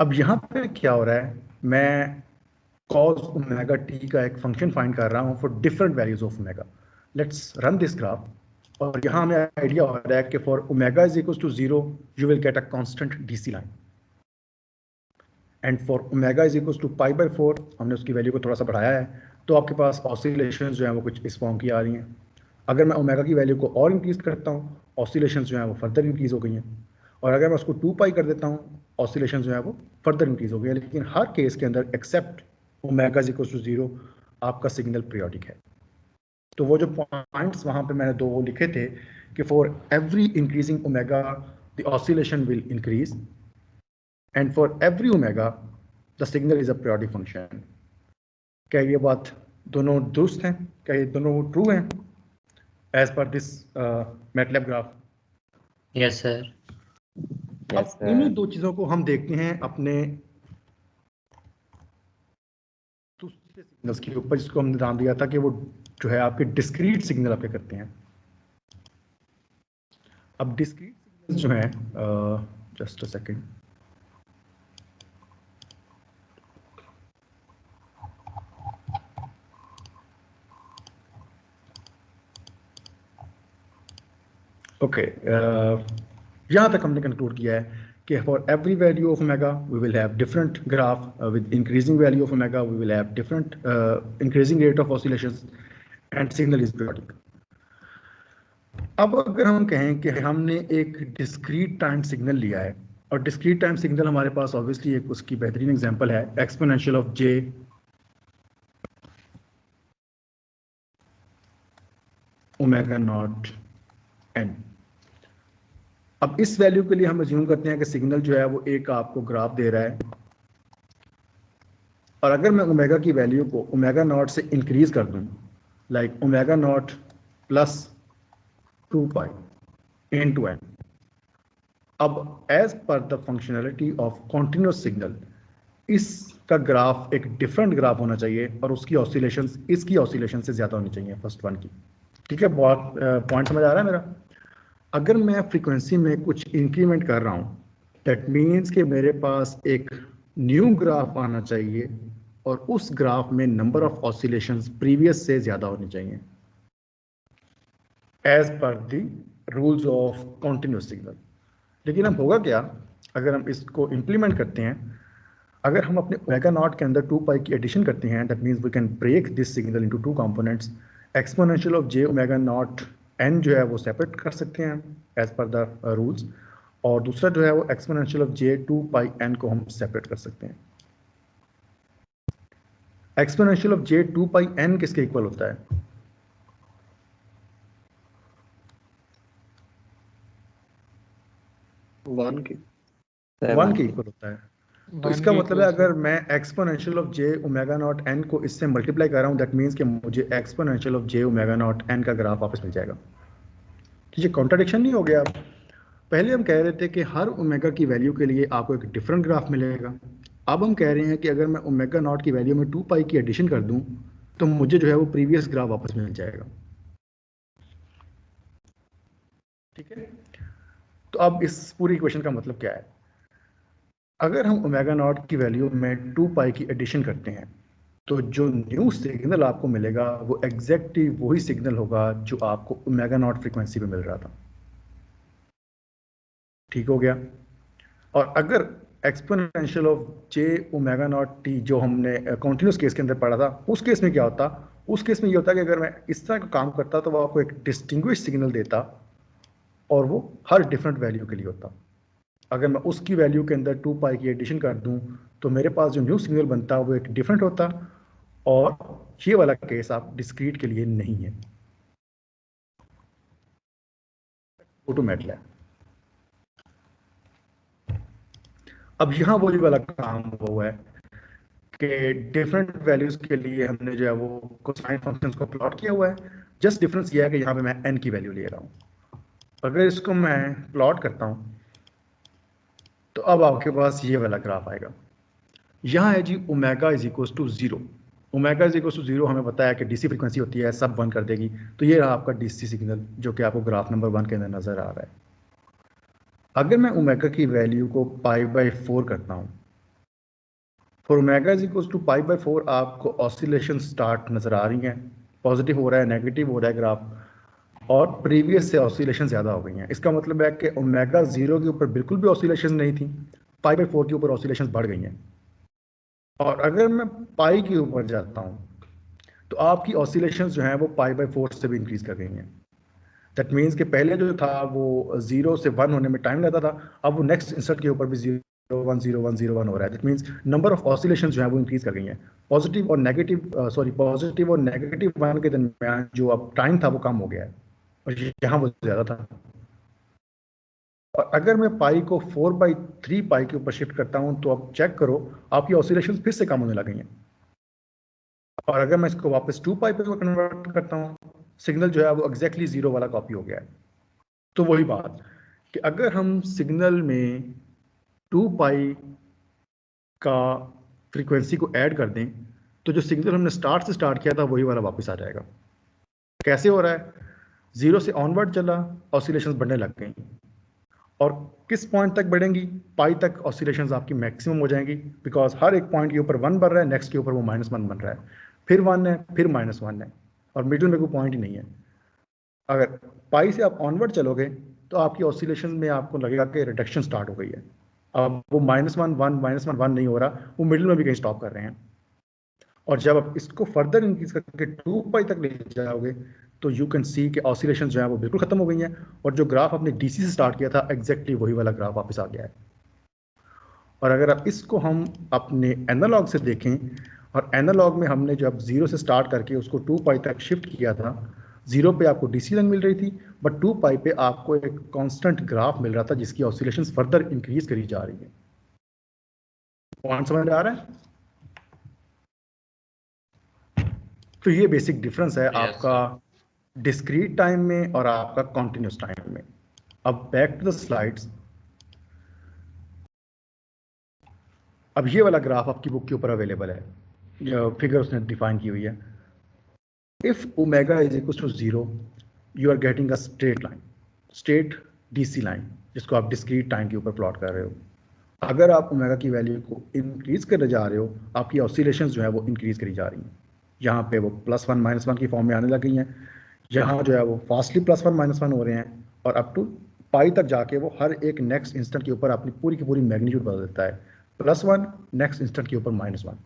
अब यहाँ पे क्या हो रहा है, मैं cos ओमेगा t का एक फंक्शन फाइंड कर रहा हूँ for different values of omega. Let's run this graph, और यहाँ हमें आइडिया हो रहा है कि for omega is equal to 0 you will get a constant DC line, and for omega is equal to pi by 4 हमने उसकी वैल्यू को थोड़ा सा बढ़ाया है, तो आपके पास ऑसिलेशंस जो हैं वो कुछ इस फॉर्म की आ रही हैं। अगर मैं ओमेगा की वैल्यू को और इंक्रीज करता हूँ, ऑसिलेशंस जो हैं वो फर्दर इंक्रीज हो गई हैं, और अगर मैं उसको 2 पाई कर देता हूँ, ऑसिलेशंस जो हैं वो फर्दर इंक्रीज हो गई हैं। लेकिन हर केस के अंदर except omega is equal to 0 आपका सिग्नल पीरियोडिक है। तो वो जो पॉइंट्स वहाँ पे मैंने 2 लिखे थे कि for every increasing omega the oscillation will increase, and for every omega the signal is a periodic function. क्या ये बात दोनों दुरुस्त हैं? क्या ये दोनों ट्रू हैं as per this MATLAB graph? Yes sir. अब इन्हीं 2 चीज़ों को हम देखते हैं अपने दूसरे सिग्नल्स के ऊपर, जिसको हमने नाम दिया था कि वो जो है आपके डिस्क्रीट सिग्नल आपके करते हैं। अब डिस्क्रीट सिग्नल्स जो हैं, जस्ट अ सेकेंड, ओके, यहाँ तक हमने कंक्लूड किया है कि for every value of omega we will have different graph, with increasing value of omega we will have different increasing rate of oscillations, and signal is periodic. अब अगर हम कहें कि हमने एक डिस्क्रीट टाइम सिग्नल लिया है, और डिस्क्रीट टाइम सिग्नल हमारे पास ऑब्वियसली एक उसकी बेहतरीन एग्जांपल है exponential of J omega naught N. अब इस वैल्यू के लिए हम अज्यूम करते हैं कि सिग्नल जो है वो एक आपको ग्राफ दे रहा है, और अगर मैं ओमेगा की वैल्यू को ओमेगा नॉट से इंक्रीज कर दूं, like omega naught plus 2 pi into N, अब as per the functionality of continuous signal इसका ग्राफ एक डिफरेंट ग्राफ होना चाहिए, और उसकी ऑसिलेशंस इसकी ऑसिलेशन से ज़्यादा होनी चाहिए फर्स्ट वन की। ठीक है, बहुत पॉइंट समझ आ रहा है मेरा? अगर मैं फ्रीक्वेंसी में कुछ इंक्रीमेंट कर रहा हूँ, दैट मीन्स कि मेरे पास एक न्यू ग्राफ आना चाहिए, और उस ग्राफ में नंबर ऑफ ऑसिलेशंस प्रीवियस से ज़्यादा होनी चाहिए as per the rules of continuous signal. लेकिन अब होगा क्या अगर हम इसको इम्प्लीमेंट करते हैं? अगर हम अपने ओमेगा नॉट के अंदर 2 पाई की एडिशन करते हैं, that means we can break this signal into 2 components. Exponential of J omega naught n जो है वो सेपरेट कर सकते हैं एज पर द रूल्स, और दूसरा जो है वो exponential of j 2 pi n को हम सेपरेट कर सकते हैं। Exponential of j 2 pi n किसके इक्वल होता है? वन के इक्वल होता है। तो इसका मतलब है अगर मैं exponential of J omega naught N को इससे मल्टीप्लाई कर रहा हूँ, दैट मीन्स कि मुझे exponential of J omega naught N का ग्राफ वापस मिल जाएगा। तो ये कॉन्ट्राडिक्शन नहीं हो गया? पहले हम कह रहे थे कि हर ओमेगा की वैल्यू के लिए आपको एक डिफरेंट ग्राफ मिलेगा, अब हम कह रहे हैं कि अगर मैं ओमेगा नॉट की वैल्यू में 2 पाई की एडिशन कर दूं तो मुझे जो है वो प्रीवियस ग्राफ वापस मिल जाएगा। ठीक है, तो अब इस पूरी इक्वेशन का मतलब क्या है? अगर हम ओमेगा नॉट की वैल्यू में 2 पाई की एडिशन करते हैं तो जो न्यू सिग्नल आपको मिलेगा वो एग्जैक्टली वही सिग्नल होगा जो आपको ओमेगा नॉट फ्रीक्वेंसी पे मिल रहा था। ठीक हो गया? और अगर exponential of J omega not T जो हमने कॉन्टिन्यूस केस के अंदर पढ़ा था, उस केस में क्या होता? उस केस में ये होता कि अगर मैं इस तरह का काम करता तो वो आपको एक डिस्टिंग्विश सिग्नल देता और वो हर डिफरेंट वैल्यू के लिए होता। अगर मैं उसकी वैल्यू के अंदर 2 पाई की एडिशन कर दूं तो मेरे पास जो न्यू सिग्नल बनता वो एक डिफरेंट होता, और ये वाला केस आप डिस्क्रीट के लिए नहीं है। ऑटोमेटिक। अब यहाँ वही वाला काम हुआ है कि डिफरेंट वैल्यूज के लिए हमने जो है वो कोसाइन फंक्शंस को प्लॉट किया हुआ है। जस्ट डिफरेंस ये है कि यहाँ पे मैं n की वैल्यू ले रहा हूँ। अगर इसको मैं प्लॉट करता हूँ तो अब आपके पास ये वाला ग्राफ आएगा। यहाँ है जी omega is equal to 0। Omega is equal to 0 हमें पता है कि डीसी फ्रीक्वेंसी होती है, सब 1 कर देगी। तो ये रहा आपका डीसी सिग्नल जो कि आपको ग्राफ नंबर 1 के अंदर नजर आ रहा है। अगर मैं ओमेगा की वैल्यू को π/4 करता हूँ, for omega is equal to π/4 आपको ऑसिलेशन स्टार्ट नजर आ रही हैं। पॉजिटिव हो रहा है, नेगेटिव हो रहा है ग्राफ, और प्रीवियस से ऑसिलेशन ज़्यादा हो गई हैं। इसका मतलब है कि ओमेगा 0 के ऊपर बिल्कुल भी ऑसिलेशन नहीं थी, π/4 के ऊपर ऑसिलेशन बढ़ गई हैं। और अगर मैं पाई के ऊपर जाता हूँ तो आपकी ऑसिलेशंस जो हैं वो π/4 से भी इंक्रीज कर गई हैं। दैट मीन्स कि पहले जो था वो 0 से 1 होने में टाइम लगता था, अब वो नेक्स्ट इंसर्ट के ऊपर भी 0 1 0 1 0 1 हो रहा है। That means number of oscillations जो है वो इंक्रीज कर गई हैं। पॉजिटिव और नेगेटिव 1 के दरमियान जो अब टाइम था वो कम हो गया है, और यहाँ वो ज़्यादा था। और अगर मैं पाई को 4/3 पाई के ऊपर शिफ्ट करता हूँ तो अब चेक करो आपकी ऑसिलेशन फिर से कम होने लग गई हैं। और अगर मैं इसको वापस 2 पाई पे कन्वर्ट करता हूँ, सिग्नल जो है वो एग्जैक्टली 0 वाला कॉपी हो गया है। तो वही बात कि अगर हम सिग्नल में 2 पाई का फ्रीक्वेंसी को ऐड कर दें तो जो सिग्नल हमने स्टार्ट से स्टार्ट किया था वही वाला वापस आ जाएगा। कैसे हो रहा है? 0 से ऑनवर्ड चला, ऑसिलेशंस बढ़ने लग गई, और किस पॉइंट तक बढ़ेंगी? पाई तक ऑसिलेशंस आपकी मैक्सिमम हो जाएंगी, बिकॉज हर एक पॉइंट के ऊपर 1 बढ़ रहा है, नेक्स्ट के ऊपर वो -1 बन रहा है, फिर 1 है, फिर -1 है, और मिडिल में कोई पॉइंट ही नहीं है। अगर पाई से आप ऑनवर्ड चलोगे तो आपकी ऑसिलेशन में आपको लगेगा कि रिडक्शन स्टार्ट हो गई है। अब वो -1 नहीं हो रहा, वो मिडिल में भी कहीं स्टॉप कर रहे हैं। और जब आप इसको फर्दर इंक्रीज करके 2 पाई तक ले जाओगे तो यू कैन सी कि ऑसिलेशन जो है वो बिल्कुल खत्म हो गई हैं, और जो ग्राफ आपने डीसी से स्टार्ट किया था एग्जैक्टली वही वाला ग्राफ वापस आ गया है। और अगर आप इसको हम अपने एनालॉग से देखें, और एनालॉग में हमने जब 0 से स्टार्ट करके उसको 2 पाई तक शिफ्ट किया था, 0 पे आपको डीसी लाइन मिल रही थी, बट 2 पाई पे आपको एक कांस्टेंट ग्राफ मिल रहा था जिसकी ऑसिलेशन फर्दर इंक्रीज करी जा रही है। पॉइंट समझ आ रहा है? तो ये बेसिक डिफरेंस है आपका डिस्क्रीट टाइम में और आपका कॉन्टिन्यूस टाइम में। अब बैक टू द स्लाइड्स। अब ये वाला ग्राफ आपकी बुक के ऊपर अवेलेबल है, फिगर उसने डिफाइन की हुई है। If omega is equal to 0 you are getting a straight line, straight DC line, जिसको आप डिस्क्रीट टाइम के ऊपर प्लॉट कर रहे हो। अगर आप ओमेगा की वैल्यू को इंक्रीज करने जा रहे हो, आपकी ऑसिलेशंस जो है वो इंक्रीज करी जा रही हैं। यहाँ पे वो +1 -1 की फॉर्म में आने लग गई हैं, यहाँ जो है वो फास्टली +1 -1 हो रहे हैं, और अप टू पाई तक जाके वो हर एक नेक्स्ट इंस्टेंट के ऊपर अपनी पूरी की पूरी मैग्नीट्यूड बदल देता है। +1 नेक्स्ट इंस्टेंट के ऊपर -1।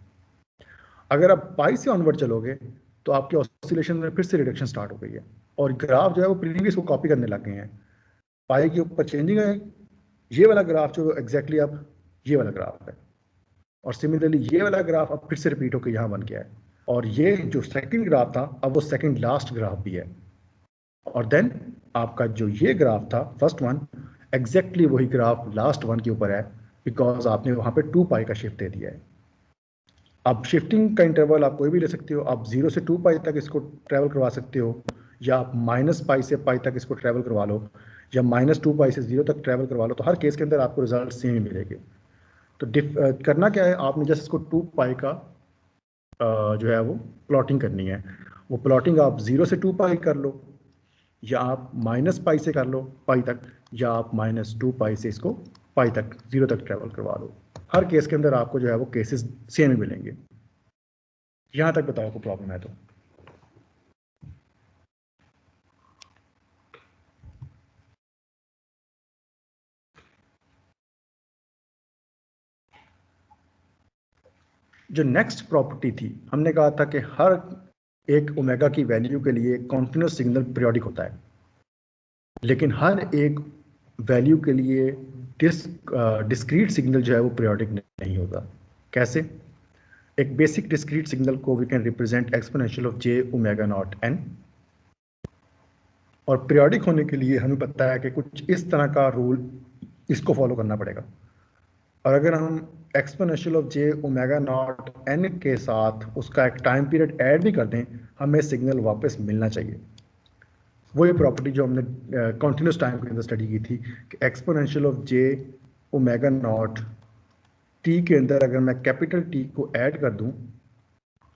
अगर आप पाई से ऑनवर्ड चलोगे तो आपके ऑसिलेशन में फिर से रिडक्शन स्टार्ट हो गई है, और ग्राफ जो है वो प्रीवियस को कॉपी करने लग गए हैं। पाई के ऊपर चेंजिंग है, ये वाला ग्राफ जो एग्जैक्टली अब ये वाला ग्राफ है, और सिमिलरली ये वाला ग्राफ अब फिर से रिपीट होकर यहाँ बन गया है, और ये जो सेकंड ग्राफ था अब वो सेकंड लास्ट ग्राफ भी है। और देन आपका जो ये ग्राफ था फर्स्ट वन, एग्जैक्टली वही ग्राफ लास्ट वन के ऊपर है, बिकॉज आपने वहाँ पे 2 पाई का शिफ्ट दे दिया है। अब शिफ्टिंग का इंटरवल आप कोई भी ले सकते हो, आप 0 से 2 पाई तक इसको ट्रैवल करवा सकते हो, या आप -पाई से पाई तक इसको ट्रैवल करवा लो, या -2 पाई से 0 तक ट्रैवल करवा लो। तो हर केस के अंदर आपको रिजल्ट सेम ही मिलेंगे। तो करना क्या है, आपने जस्ट इसको 2 पाई का जो है वो प्लॉटिंग करनी है। वो प्लॉटिंग आप 0 से 2 पाई कर लो, या आप -पाई से कर लो पाई तक, या आप -2 पाई से इसको पाई तक 0 तक ट्रेवल करवा दो। हर केस के अंदर आपको जो है वो केसेस सेम ही मिलेंगे। यहाँ तक बताओ कोई प्रॉब्लम है तो। जो नेक्स्ट प्रॉपर्टी थी, हमने कहा था कि हर एक ओमेगा की वैल्यू के लिए कॉन्टिन्यूस सिग्नल पीरियोडिक होता है, लेकिन हर एक वैल्यू के लिए डिस्क्रीट सिग्नल जो है वो पीरियोडिक नहीं होता। कैसे? एक बेसिक डिस्क्रीट सिग्नल को we can represent exponential of J omega naught n, और पीरियोडिक होने के लिए हमें पता है कि कुछ इस तरह का रूल इसको फॉलो करना पड़ेगा। और अगर हम exponential of J omega naught N के साथ उसका एक टाइम पीरियड ऐड भी कर दें, हमें सिग्नल वापस मिलना चाहिए। वही प्रॉपर्टी जो हमने कॉन्टिन्यूस टाइम के अंदर स्टडी की थी कि exponential of J omega not T के अंदर अगर मैं कैपिटल टी को ऐड कर दूं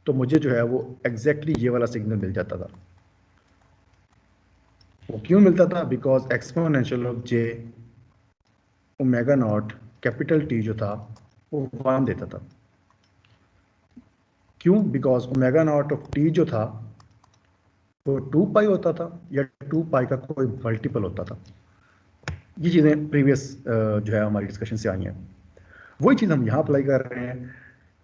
तो मुझे जो है वो एग्जैक्टली ये वाला सिग्नल मिल जाता था। वो क्यों मिलता था? Because exponential of J omega not capital T जो था वो 1 देता था। क्यों? Because omega naught of T जो था वो 2 पाई होता था या 2 पाई का कोई मल्टीपल होता था। ये चीज़ें प्रीवियस जो है हमारी डिस्कशन से आई हैं, वही चीज़ हम यहाँ अप्लाई कर रहे हैं।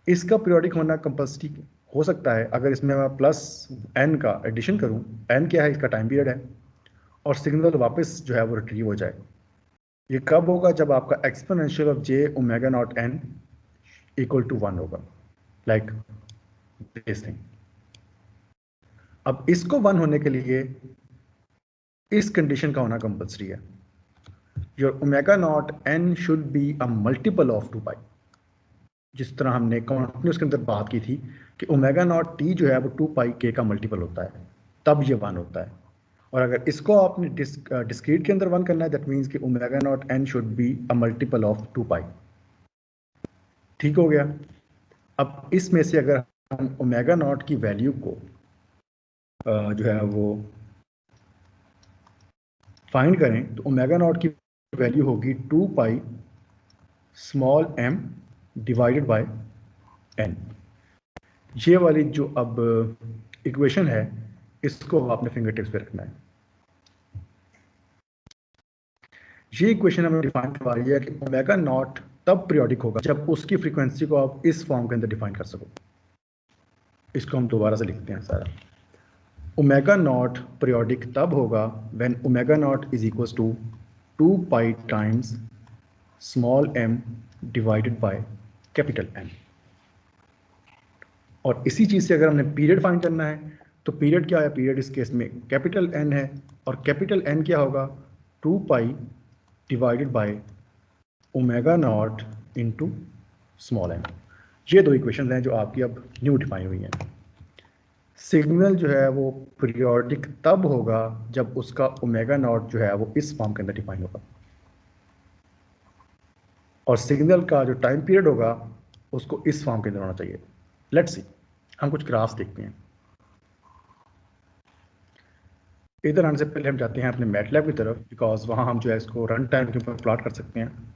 इसका पीरियोडिक होना कंपल्सरी हो सकता है अगर इसमें मैं प्लस एन का एडिशन करूँ। एन क्या है? इसका टाइम पीरियड है, और सिग्नल वापस जो है वो रिट्रीव हो जाए। ये कब होगा? जब आपका exponential of J omega naught n equal to 1 होगा, लाइक दिस थिंग। अब इसको 1 होने के लिए इस कंडीशन का होना कंपल्सरी है, your omega naught N should be a multiple of 2 पाई। जिस तरह हमने कॉन्टिन्यूस के अंदर बात की थी कि ओमेगा नॉट टी जो है वो 2 पाई के का मल्टीपल होता है, तब ये 1 होता है। और अगर इसको आपने डिस्क्रीट के अंदर 1 करना है, दैट मीन्स कि omega naught N should be a multiple of 2 पाई। ठीक हो गया? अब इसमें से अगर हम ओमेगा नॉट की वैल्यू को जो है वो फाइंड करें तो ओमेगा नॉट की वैल्यू होगी 2 pi small m divided bye n। ये वाली जो अब इक्वेशन है इसको आपने फिंगर टिप्स पे रखना है। ये इक्वेशन हमें डिफाइन करवा रही है कि ओमेगा नॉट तब पीरियोडिक होगा जब उसकी फ्रीक्वेंसी को आप इस फॉर्म के अंदर डिफाइन कर सको। इसको हम दोबारा से लिखते हैं सारा। ओमेगा नॉट पीरियोडिक तब होगा when omega naught is equal to 2 pi times small m divided by capital M। और इसी चीज़ से अगर हमने पीरियड फाइंड करना है तो पीरियड क्या है? पीरियड इस केस में कैपिटल N है, और कैपिटल N क्या होगा? 2 पाई divided by omega naught into small m। ये दो इक्वेशन हैं जो आपकी अब न्यू डिफाइन हुई हैं। सिग्नल जो है वो पीरियोडिक तब होगा जब उसका ओमेगा नॉट जो है वो इस फॉर्म के अंदर डिफाइन होगा, और सिग्नल का जो टाइम पीरियड होगा उसको इस फॉर्म के अंदर होना चाहिए। लेट्स सी, हम कुछ ग्राफ्स देखते हैं। इधर आने से पहले हम जाते हैं अपने मैटलैब की तरफ, बिकॉज वहाँ हम जो है इसको रन टाइम के ऊपर प्लॉट कर सकते हैं।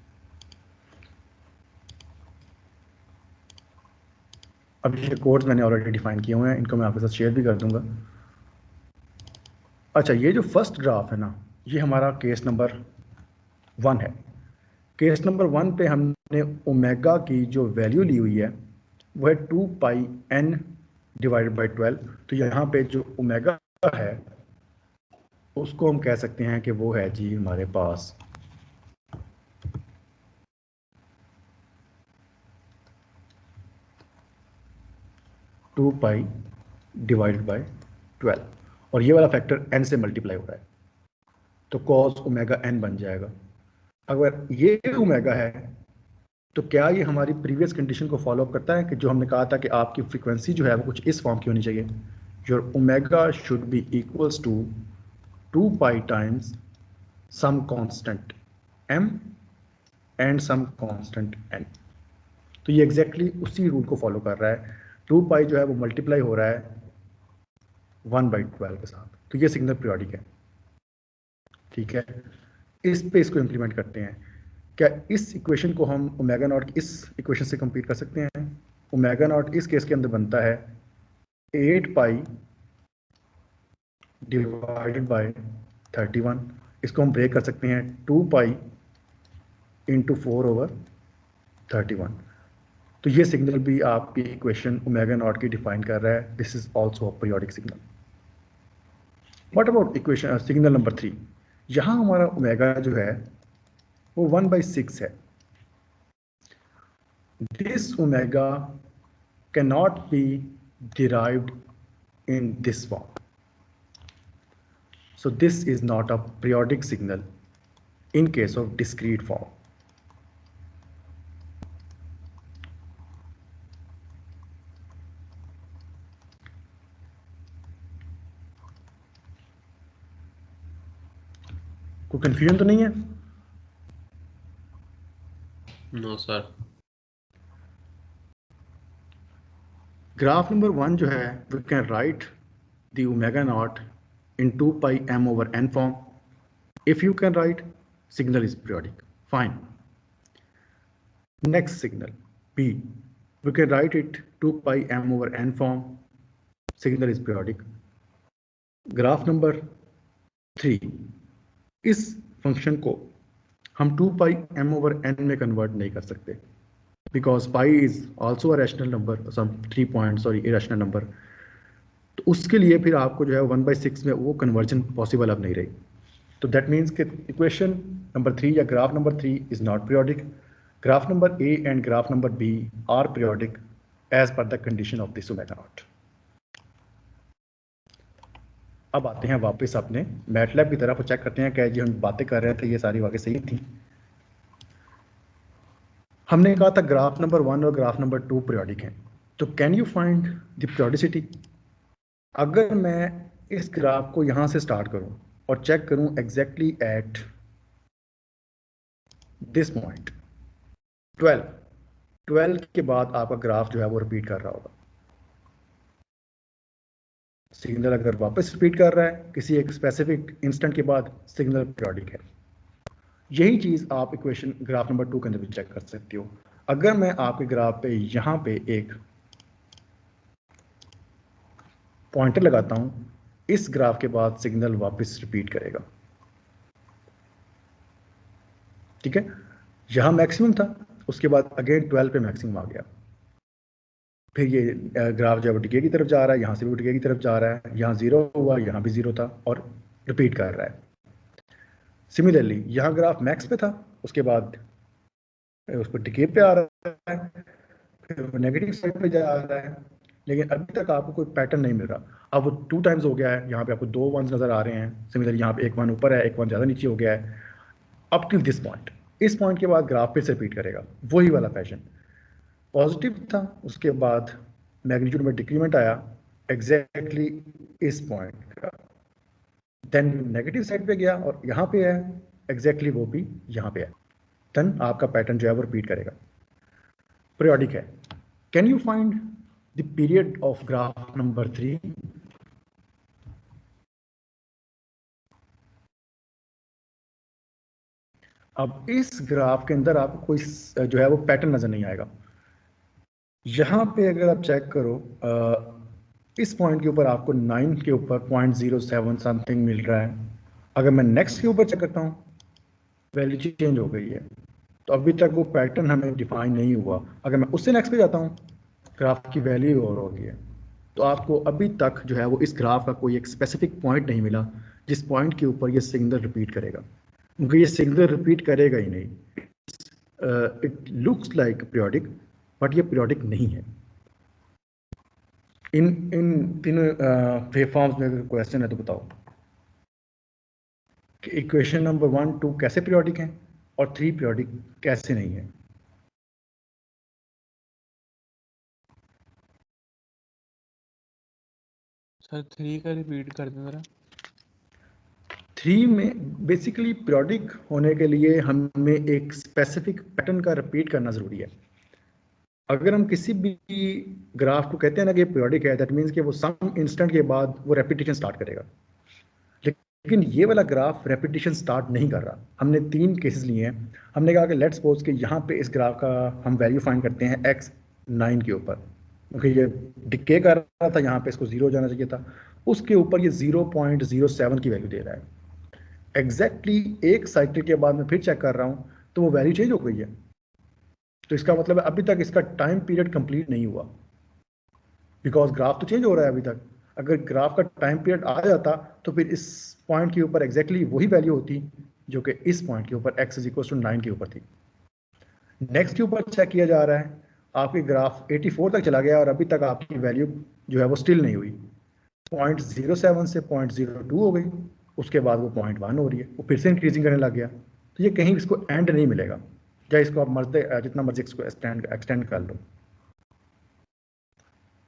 अब ये कोड्स मैंने ऑलरेडी डिफाइन किए हुए हैं, इनको मैं आपके साथ शेयर भी कर दूंगा। अच्छा, ये जो फर्स्ट ग्राफ है ना, ये हमारा केस नंबर 1 है। केस नंबर 1 पे हमने ओमेगा की जो वैल्यू ली हुई है वो है 2 पाई n डिवाइडेड बाई 12। तो यहाँ पे जो ओमेगा है उसको हम कह सकते हैं कि वो है जी हमारे पास 2 पाई डिवाइडेड बाई 12, और ये वाला फैक्टर n से मल्टीप्लाई हो रहा है तो cos ओमेगा n बन जाएगा। अगर ये ओमेगा है तो क्या ये हमारी प्रीवियस कंडीशन को फॉलो अप करता है कि जो हमने कहा था कि आपकी फ्रीक्वेंसी जो है वो कुछ इस फॉर्म की होनी चाहिए, your omega should be equals to 2 pi times some constant m and some constant n। तो ये एग्जैक्टली उसी रूल को फॉलो कर रहा है। 2 पाई जो है वो मल्टीप्लाई हो रहा है 1/12 के साथ, तो ये सिग्नल पीरियोडिक है। ठीक है, इस पे इसको इम्प्लीमेंट करते हैं। क्या इस इक्वेशन को हम ओमेगा नॉट इस इक्वेशन से कंप्लीट कर सकते हैं? ओमेगा नॉट इस केस के अंदर बनता है 8 पाई डिवाइडेड बाय 31। इसको हम ब्रेक कर सकते हैं 2 पाई इंटू 4/31। तो ये सिग्नल भी आपकी इक्वेशन ओमेगा नॉट की डिफाइन कर रहा है। This is also a periodic signal. What about equation signal number 3? यहाँ हमारा ओमेगा जो है वो 1/6 है। This omega can not B derived in this form. So this is not a periodic signal in case of discrete form. कोई confusion तो नहीं है? No sir. ग्राफ नंबर 1 जो है we can write the omega naught in 2 pi m over n form. If you can write, signal is periodic. Fine. Next signal B, we can write it 2 pi m over n form. Signal is periodic. Graph number 3, इस function को हम 2 pi m over n में convert नहीं कर सकते because pi is also a rational number, some 3 points और irrational number. तो उसके लिए फिर आपको जो है 1/6 में वो कन्वर्जन पॉसिबल अब नहीं रही। तो दैट मीन्स कि इक्वेशन नंबर 3 या graph number 3 is not periodic. Graph number A and graph number B are periodic as per the condition of this omega naught. अब आते हैं वापस अपने मैटलैब की तरफ, चेक करते हैं कि जो हम बातें कर रहे थे ये सारी वाकई सही थी। हमने कहा था ग्राफ नंबर 1 और ग्राफ नंबर 2 पीरियोडिक हैं, तो can you find the periodicity? अगर मैं इस ग्राफ को यहां से स्टार्ट करूं और चेक करूं एग्जैक्टली एट दिस पॉइंट 12 के बाद आपका ग्राफ जो है वो रिपीट कर रहा होगा। सिग्नल अगर वापस रिपीट कर रहा है किसी एक स्पेसिफिक इंस्टेंट के बाद, सिग्नल पीरियोडिक है। यही चीज आप इक्वेशन ग्राफ नंबर 2 के अंदर भी चेक कर सकते हो। अगर मैं आपके ग्राफ पे यहां पे एक पॉइंटर लगाता हूं, इस ग्राफ के बाद सिग्नल वापस रिपीट करेगा। ठीक है, यहां मैक्सिमम था, उसके बाद अगेन 12 पे मैक्सिमम आ गया। फिर ये ग्राफ जो है डिके की तरफ जा रहा है, यहां से भी डिके की तरफ जा रहा है, यहां 0 हुआ, यहां भी 0 था और रिपीट कर रहा है। सिमिलरली यहाँ ग्राफ मैक्स पे था, उसके बाद उसको डिके पे आ रहा है, फिर नेगेटिव साइड पे जा रहा है, लेकिन अभी तक आपको कोई पैटर्न नहीं मिल रहा। अब वो 2 टाइम्स हो गया है, यहाँ पे आपको 2 1s नजर आ रहे हैं। सिमिलरली यहाँ पे एक 1 ऊपर है, एक 1 ज़्यादा नीचे हो गया है अप टिल दिस पॉइंट। इस पॉइंट के बाद ग्राफ फिर से रिपीट करेगा, वही वाला फैशन। पॉजिटिव था, उसके बाद मैग्नीट्यूड में डिक्रीमेंट आया एग्जैक्टली इस पॉइंट का, देन नेगेटिव साइड पे गया और यहाँ पे है एग्जैक्टली वो भी यहाँ पे है। देन आपका पैटर्न जो है वो रिपीट करेगा, पीरियोडिक है। Can you find the period of graph number 3? अब इस ग्राफ के अंदर आपको कोई जो है वो पैटर्न नजर नहीं आएगा। यहाँ पे अगर आप चेक करो इस पॉइंट के ऊपर आपको 9 के ऊपर 0.07 समथिंग मिल रहा है। अगर मैं नेक्स्ट के ऊपर चेक करता हूँ, वैल्यू चेंज हो गई है, तो अभी तक वो पैटर्न हमें डिफाइन नहीं हुआ। अगर मैं उससे नेक्स्ट पे जाता हूँ, ग्राफ की वैल्यू और हो गई है, तो आपको अभी तक जो है वो इस ग्राफ का कोई एक स्पेसिफिक पॉइंट नहीं मिला जिस पॉइंट के ऊपर ये सिग्नल रिपीट करेगा, क्योंकि ये सिग्नल रिपीट करेगा ही नहीं। It looks like periodic but ये पीरियोडिक नहीं है। इन तीनों वेव फॉर्म्स में अगर क्वेश्चन है तो बताओ कि इक्वेशन नंबर 1 2 कैसे पीरियोडिक हैं और 3 पीरियोडिक कैसे नहीं है। सर 3 का रिपीट कर दें जरा। 3 में बेसिकली पीरियोडिक होने के लिए हमें एक स्पेसिफिक पैटर्न का रिपीट करना ज़रूरी है। अगर हम किसी भी ग्राफ को कहते हैं ना कि पीरियोडिक है, दैट मीन्स कि वो सम इंस्टेंट के बाद वो रेपिटेशन स्टार्ट करेगा। लेकिन ये वाला ग्राफ रेपिटेशन स्टार्ट नहीं कर रहा। हमने 3 केसेस लिए हैं। हमने कहा कि लेट्स सपोज कि यहाँ पे इस ग्राफ का हम वैल्यू फाइंड करते हैं x9 के ऊपर, क्योंकि ये डिके कर रहा था, यहाँ पे इसको 0 जाना चाहिए था, उसके ऊपर ये 0.07 की वैल्यू दे रहा है। एग्जैक्टली एक साइकिल के बाद मैं फिर चेक कर रहा हूँ तो वो वैल्यू चेंज हो गई है। तो इसका मतलब है अभी तक इसका टाइम पीरियड कंप्लीट नहीं हुआ, बिकॉज ग्राफ तो चेंज हो रहा है अभी तक। अगर ग्राफ का टाइम पीरियड आ जाता तो फिर इस पॉइंट के ऊपर एग्जैक्टली वही वैल्यू होती जो कि इस पॉइंट के ऊपर x = 9 के ऊपर थी। नेक्स्ट के ऊपर चेक किया जा रहा है, आपकी ग्राफ 84 तक चला गया और अभी तक आपकी वैल्यू जो है वो स्टिल नहीं हुई। 0.07 से 0.02 हो गई, उसके बाद वो 0.1 हो रही है, वो फिर से इंक्रीजिंग करने लग गया। तो ये कहीं इसको एंड नहीं मिलेगा, या इसको आप जितना मर्जी इसको एक्सटेंड कर लो।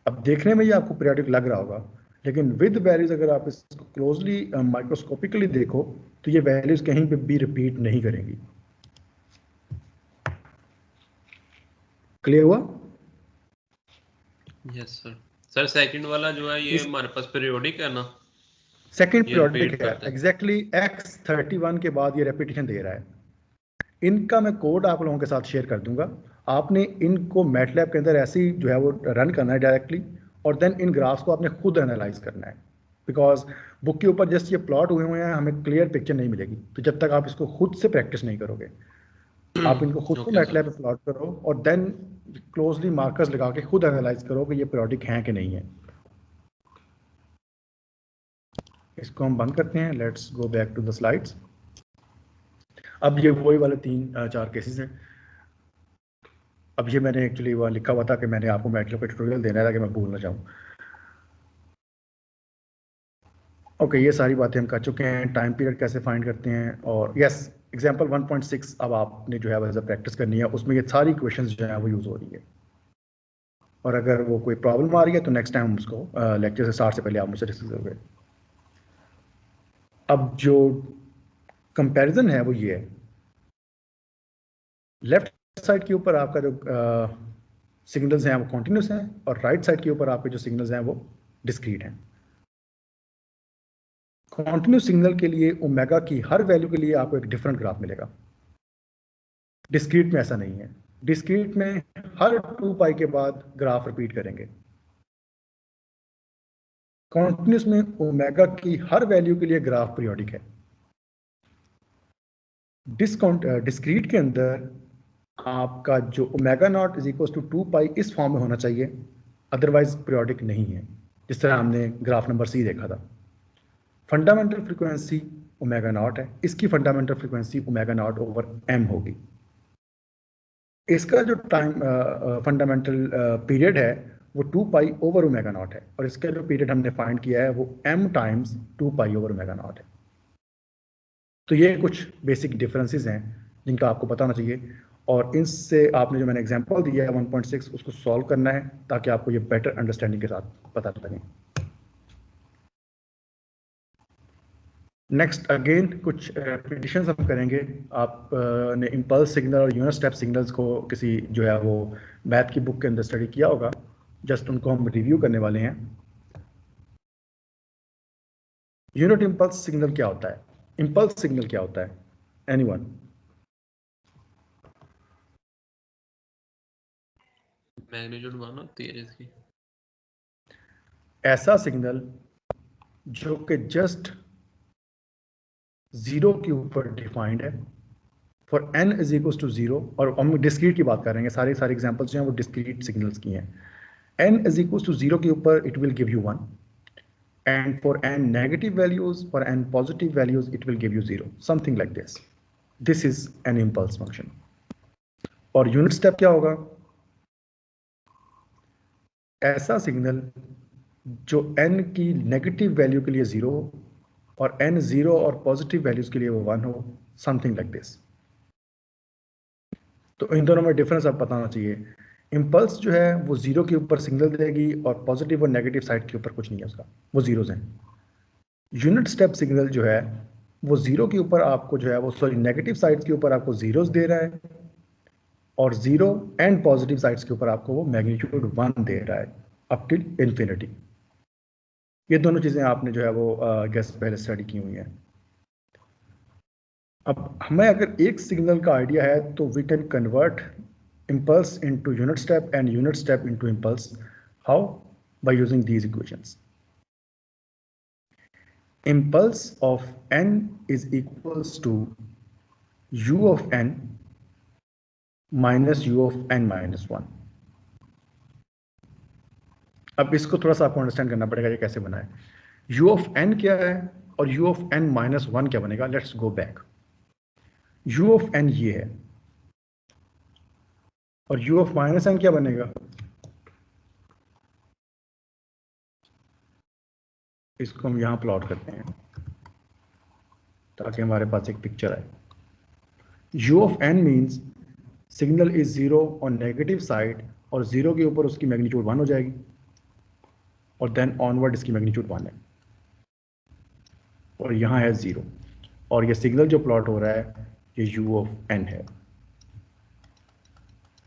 अब देखने में ये आपको पीरियोडिक लग रहा होगा, लेकिन विद वैल्यूज अगर आप इसको क्लोजली माइक्रोस्कोपिकली देखो तो ये वैल्यूज कहीं पे भी रिपीट नहीं करेंगी। क्लियर हुआ? Yes sir. सर सेकंड वाला जो है ये हमारे पास पीरियोडिक है ना? सेकंड ये पीरियोडिक repeat है, करते हैं। एग्जैक्टली x31 के बाद ये रेपिटेशन दे रहा है। इनका मैं कोड आप लोगों के साथ शेयर कर दूंगा। आपने इनको मैटलैब के अंदर ऐसे ही जो है वो रन करना है डायरेक्टली, और देन इन ग्राफ्स को आपने खुद एनालाइज करना है, बिकॉज बुक के ऊपर जस्ट ये प्लॉट हुए हुए हैं, हमें क्लियर पिक्चर नहीं मिलेगी। तो जब तक आप इसको खुद से प्रैक्टिस नहीं करोगे, आप इनको खुद से ओके मैटलैब सर। पे प्लॉट करो और देन क्लोजली मार्कर्स लगा के खुद एनालाइज करो कि ये पीरियोडिक हैं कि नहीं है। इसको हम बंद करते हैं। Let's go back to the slides. अब ये वही वाले 3-4 केसेस हैं। अब ये मैंने एक्चुअली वहाँ लिखा हुआ था कि मैंने आपको मैटलैब का ट्यूटोरियल देना था कि मैं भूल ना जाऊँ। ओके, ये सारी बातें हम कर चुके हैं। टाइम पीरियड कैसे फाइंड करते हैं, और यस एग्जांपल 1.6 अब आपने जो है वैसे प्रैक्टिस करनी है, उसमें ये सारी क्वेश्चंस जो है वो यूज़ हो रही है। और अगर वो कोई प्रॉब्लम आ रही है तो नेक्स्ट टाइम उसको लेक्चर से स्टार्ट से पहले आप मुझसे डिस्कस करोगे। अब जो कंपैरिजन है वो ये है, लेफ्ट साइड के ऊपर आपका जो सिग्नल्स हैं वो कॉन्टिन्यूस हैं, और राइट साइड के ऊपर आपके जो सिग्नल्स हैं वो डिस्क्रीट हैं। कॉन्टिन्यूस सिग्नल के लिए ओमेगा की हर वैल्यू के लिए आपको एक डिफरेंट ग्राफ मिलेगा। डिस्क्रीट में ऐसा नहीं है। डिस्क्रीट में हर 2 पाई के बाद ग्राफ रिपीट करेंगे। कॉन्टिन्यूस में ओमेगा की हर वैल्यू के लिए ग्राफ पीरियोडिक है। डिस्क्रीट के अंदर आपका जो ओमेगा नॉट = 2 पाई इस फॉर्म में होना चाहिए, अदरवाइज पीरियोडिक नहीं है, जिस तरह हमने ग्राफ नंबर C देखा था। फंडामेंटल फ्रीक्वेंसी ओमेगा नॉट है, इसकी fundamental frequency omega naught over m होगी। इसका जो टाइम फंडामेंटल पीरियड है वो 2 पाई ओवर ओमेगा नॉट है, और इसका जो पीरियड हमने फाइंड किया है वो m times 2 pi over omega naught है। तो ये कुछ बेसिक डिफरेंसेस हैं जिनका आपको पता होना चाहिए, और इनसे आपने जो मैंने एग्जांपल दिया है 1.6 उसको सॉल्व करना है ताकि आपको ये बेटर अंडरस्टैंडिंग के साथ पता लगे। नेक्स्ट अगेन कुछ रिपीटिशंस हम करेंगे। आप ने इम्पल्स सिग्नल और यूनिट स्टेप सिग्नल्स को किसी जो है वो मैथ की बुक के अंदर स्टडी किया होगा, जस्ट उनको हम रिव्यू करने वाले हैं। यूनिट इम्पल्स सिग्नल क्या होता है? इम्पल्स सिग्नल क्या होता है? एनीवन? मैग्नीट्यूड 1 होती है इसकी। ऐसा सिग्नल जो कि जस्ट 0 के ऊपर डिफाइंड है फॉर n = 0, और हम डिस्क्रीट की बात कर रहे हैं, सारे एग्जांपल्स जो हैं वो डिस्क्रीट सिग्नल्स की हैं। n = 0 के ऊपर it will give you 1, and for n negative values, for n positive values, it will give you 0, something like this. This is an impulse function. और यूनिट स्टेप क्या होगा? ऐसा सिग्नल जो n की नेगेटिव वैल्यू के लिए 0 हो और n 0 और पॉजिटिव वैल्यूज के लिए वो 1 हो, समथिंग लाइक दिस। तो इन दोनों में डिफरेंस आप पता होना चाहिए। इम्पल्स जो है वो 0 के ऊपर सिग्नल देगी और पॉजिटिव और नेगेटिव साइड के ऊपर कुछ नहीं है उसका, वो जीरोज हैं। यूनिट स्टेप सिग्नल जो है वो 0 के ऊपर आपको जो है वो नेगेटिव साइड्स के ऊपर आपको जीरोस दे रहा है, और 0 एंड पॉजिटिव साइड्स के ऊपर आपको वो मैग्नीट्यूड 1 दे रहा है अप टिल इंफिनिटी। ये दोनों चीज़ें आपने जो है वो गैस पहले स्टडी की हुई हैं। अब हमें अगर एक सिग्नल का आइडिया है तो we can convert impulse into unit step and unit step into impulse. How? By using these equations. Impulse of n is equals to u of n minus u of n minus 1. अब इसको थोड़ा सा आपको understand करना पड़ेगा ये कैसे बना है। u of n क्या है और u of n minus 1 क्या बनेगा। Let's go back. u of n ये है और u of minus n क्या बनेगा। इसको हम यहां प्लॉट करते हैं ताकि हमारे पास एक पिक्चर आए। u of n means signal is 0 on negative side और 0 के ऊपर उसकी मैग्नीट्यूड 1 हो जाएगी और देन ऑनवर्ड इसकी मैग्नीट्यूड 1 है और यहाँ है 0 और ये सिग्नल जो प्लॉट हो रहा है ये u of n है।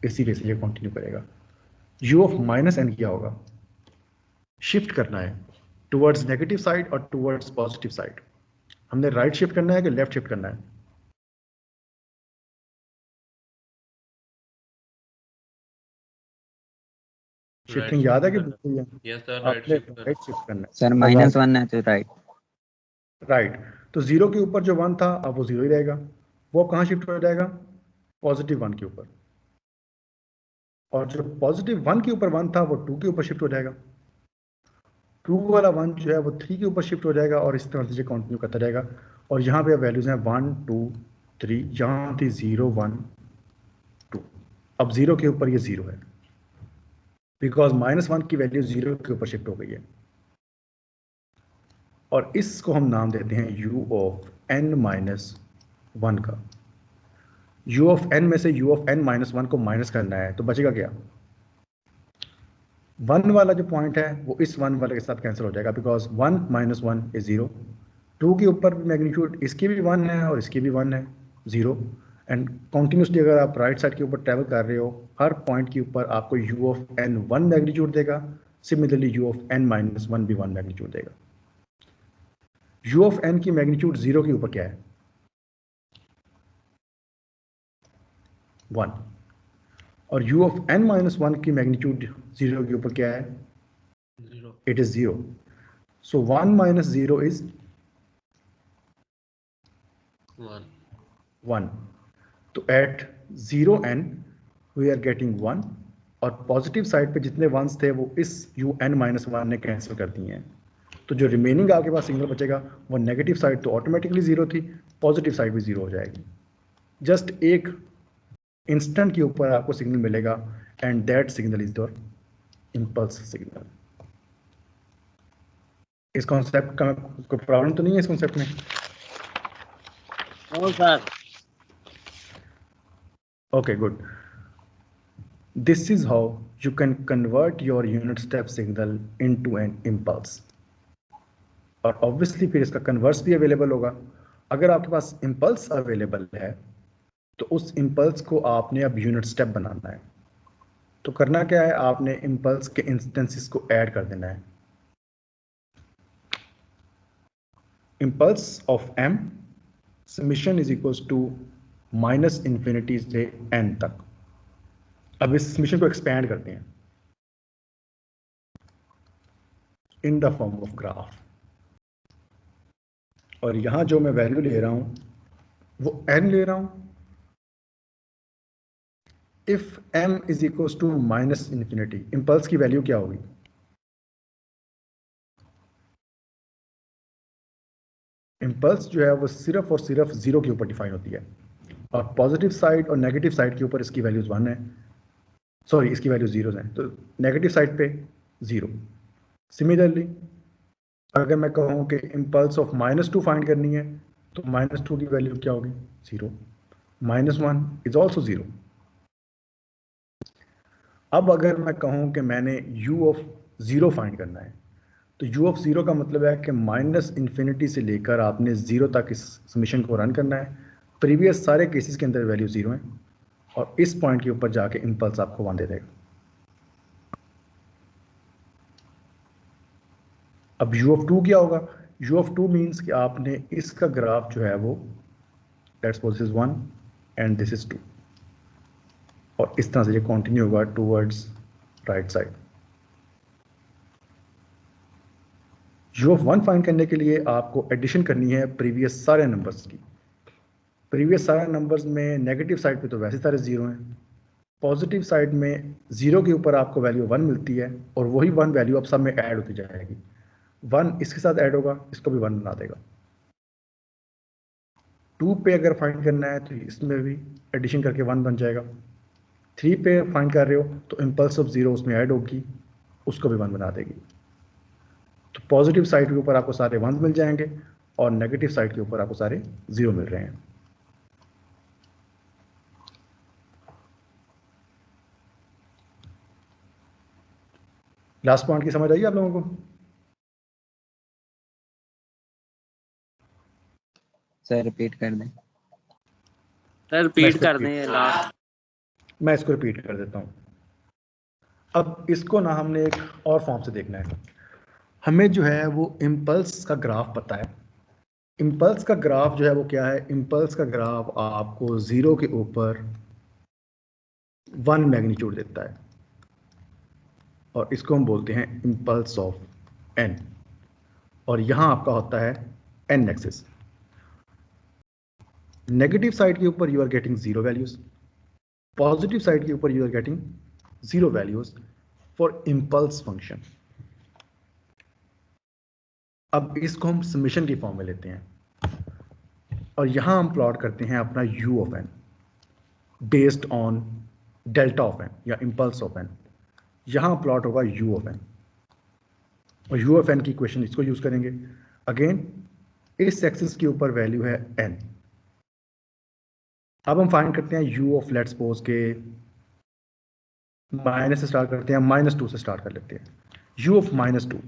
इसी वजह से ये कंटिन्यू करेगा। u of minus n क्या होगा। शिफ्ट करना है टुवर्ड्स नेगेटिव साइड और टुवर्ड्स पॉजिटिव साइड। हमने राइट शिफ्ट करना है कि लेफ्ट शिफ्ट करना है। शिफ्टिंग याद है कि भूल गए? यस सर, आपने राइट शिफ्ट करना है सर -1 है तो राइट। राइट, तो 0 के ऊपर जो 1 था अब वो 0 ही रहेगा। वो कहाँ शिफ्ट हो जाएगा, पॉजिटिव 1 के ऊपर, और जो पॉजिटिव 1 के ऊपर 1 था वो 2 के ऊपर शिफ्ट हो जाएगा। 2 वाला 1 जो है वो 3 के ऊपर शिफ्ट हो जाएगा और इस तरह से कंटिन्यू करता रहेगा। और यहाँ पे वैल्यूज हैं 1 2 3, यहाँ थी 0 1 2। अब 0 के ऊपर ये 0 है बिकॉज -1 की वैल्यू 0 के ऊपर शिफ्ट हो गई है और इसको हम नाम देते हैं u of n-1 का। u of n में से u of n-1 को माइनस करना है तो बचेगा क्या, 1 वाला जो पॉइंट है वो इस 1 वाले के साथ कैंसिल हो जाएगा बिकॉज 1 - 1 इज 0। 2 के ऊपर मैग्नीट्यूड इसकी भी 1 है और इसकी भी 1 है 0। एंड कॉन्टिन्यूसली अगर आप राइट साइड के ऊपर ट्रैवल कर रहे हो हर पॉइंट के ऊपर आपको u of n 1 मैग्नीट्यूड देगा। सिमिलरली u of n-1 भी 1 मैग्नीट्यूड देगा। u of n की मैग्नीट्यूड 0 के ऊपर क्या है, 1, और u of n-1 की मैग्नीट्यूड 0 के ऊपर क्या है, 0। It is 0। So 1 - 0 is 1। तो eight 0n we are getting 1 और पॉजिटिव साइड पे जितने वंस थे वो इस u n-1 ने कैंसिल कर दिए हैं। तो जो रिमेनिंग आपके पास सिग्नल बचेगा वो नेगेटिव साइड तो ऑटोमेटिकली 0 थी, पॉजिटिव साइड भी 0 हो जाएगी। जस्ट एक इंस्टेंट के ऊपर आपको सिग्नल मिलेगा and that signal is your impulse signal. इस कॉन्सेप्ट का कोई प्रॉब्लम तो नहीं है इस कॉन्सेप्ट में? No sir. Okay, good. This is how you can convert your unit step signal into an impulse. और ऑब्वियसली फिर इसका कन्वर्स भी अवेलेबल होगा। अगर आपके पास इम्पल्स अवेलेबल है तो उस इम्पल्स को आपने अब यूनिट स्टेप बनाना है। तो करना क्या है, आपने इम्पल्स के इंस्टेंसेस को ऐड कर देना है। Impulse of m summation is equals to -∞ से n तक। अब इस समेशन को एक्सपैंड करते हैं इन द फॉर्म ऑफ ग्राफ, और यहां जो मैं वैल्यू ले रहा हूं वो n ले रहा हूं। If m is equals to -∞, impulse की वैल्यू क्या होगी, इम्पल्स जो है वो सिर्फ और सिर्फ 0 के ऊपर डिफाइन होती है और पॉजिटिव साइड और नेगेटिव साइड के ऊपर इसकी वैल्यूज 1 है, सॉरी इसकी वैल्यू 0 हैं, तो नेगेटिव साइड पे 0। सिमिलरली अगर मैं कहूँ कि इम्पल्स ऑफ -2 फाइंड करनी है तो -2 की वैल्यू क्या होगी, 0। -1 इज ऑल्सो 0। अब अगर मैं कहूँ कि मैंने u ऑफ 0 फाइंड करना है तो u ऑफ 0 का मतलब है कि -∞ से लेकर आपने 0 तक इस समेशन को रन करना है। प्रीवियस सारे केसेस के अंदर वैल्यू 0 है और इस पॉइंट के ऊपर जाके इम्पल्स आपको 1 दे देगा। अब u ऑफ 2 क्या होगा? u ऑफ 2 मीन्स कि आपने इसका ग्राफ जो है वो let's suppose this is 1 and this is 2 और इस तरह से ये कंटिन्यू होगा towards right side. u of 1 find करने के लिए आपको एडिशन करनी है प्रीवियस सारे नंबर्स की। प्रीवियस सारे नंबर्स में नेगेटिव साइड पे तो वैसे सारे जीरो हैं, पॉजिटिव साइड में जीरो के ऊपर आपको वैल्यू 1 मिलती है और वही 1 वैल्यू अब सब में ऐड होती जाएगी। 1 इसके साथ ऐड होगा, इसको भी 1 बना देगा। 2 पे अगर फाइंड करना है तो इसमें भी एडिशन करके 1 बन जाएगा। 3 पे फाइंड कर रहे हो तो इम्पल्स ऑफ जीरो उसमें ऐड होगी, उसको भी 1 बना देगी। तो पॉजिटिव साइड के ऊपर आपको सारे 1 मिल जाएंगे और नेगेटिव साइड के ऊपर आपको सारे 0 मिल रहे हैं। लास्ट पॉइंट की समझ आई आप लोगों को? सर रिपीट कर दें। सर रिपीट कर दें लास्ट। मैं इसको रिपीट कर देता हूं। अब इसको ना हमने एक और फॉर्म से देखना है। हमें जो है वो इम्पल्स का ग्राफ पता है। इम्पल्स का ग्राफ जो है वो क्या है? इम्पल्स का ग्राफ आपको 0 के ऊपर 1 मैग्नीट्यूड देता है और इसको हम बोलते हैं इम्पल्स ऑफ n। और यहां आपका होता है n एक्सिस। नेगेटिव साइड के ऊपर you are getting 0 values, positive side के ऊपर you are getting 0 values for impulse function. अब इसको हम समेशन की फॉर्म में लेते हैं और यहां हम प्लॉट करते हैं अपना u of n based on delta of n या इम्पल्स ऑफ n। यहां प्लॉट होगा u ऑफ n और u ऑफ n की इक्वेशन इसको यूज करेंगे। अगेन इस एक्सिस के ऊपर वैल्यू है n। अब हम फाइंड करते हैं u ऑफ लेट्स सपोज के माइनस से स्टार्ट करते हैं, -2 से स्टार्ट कर लेते हैं। u of -2,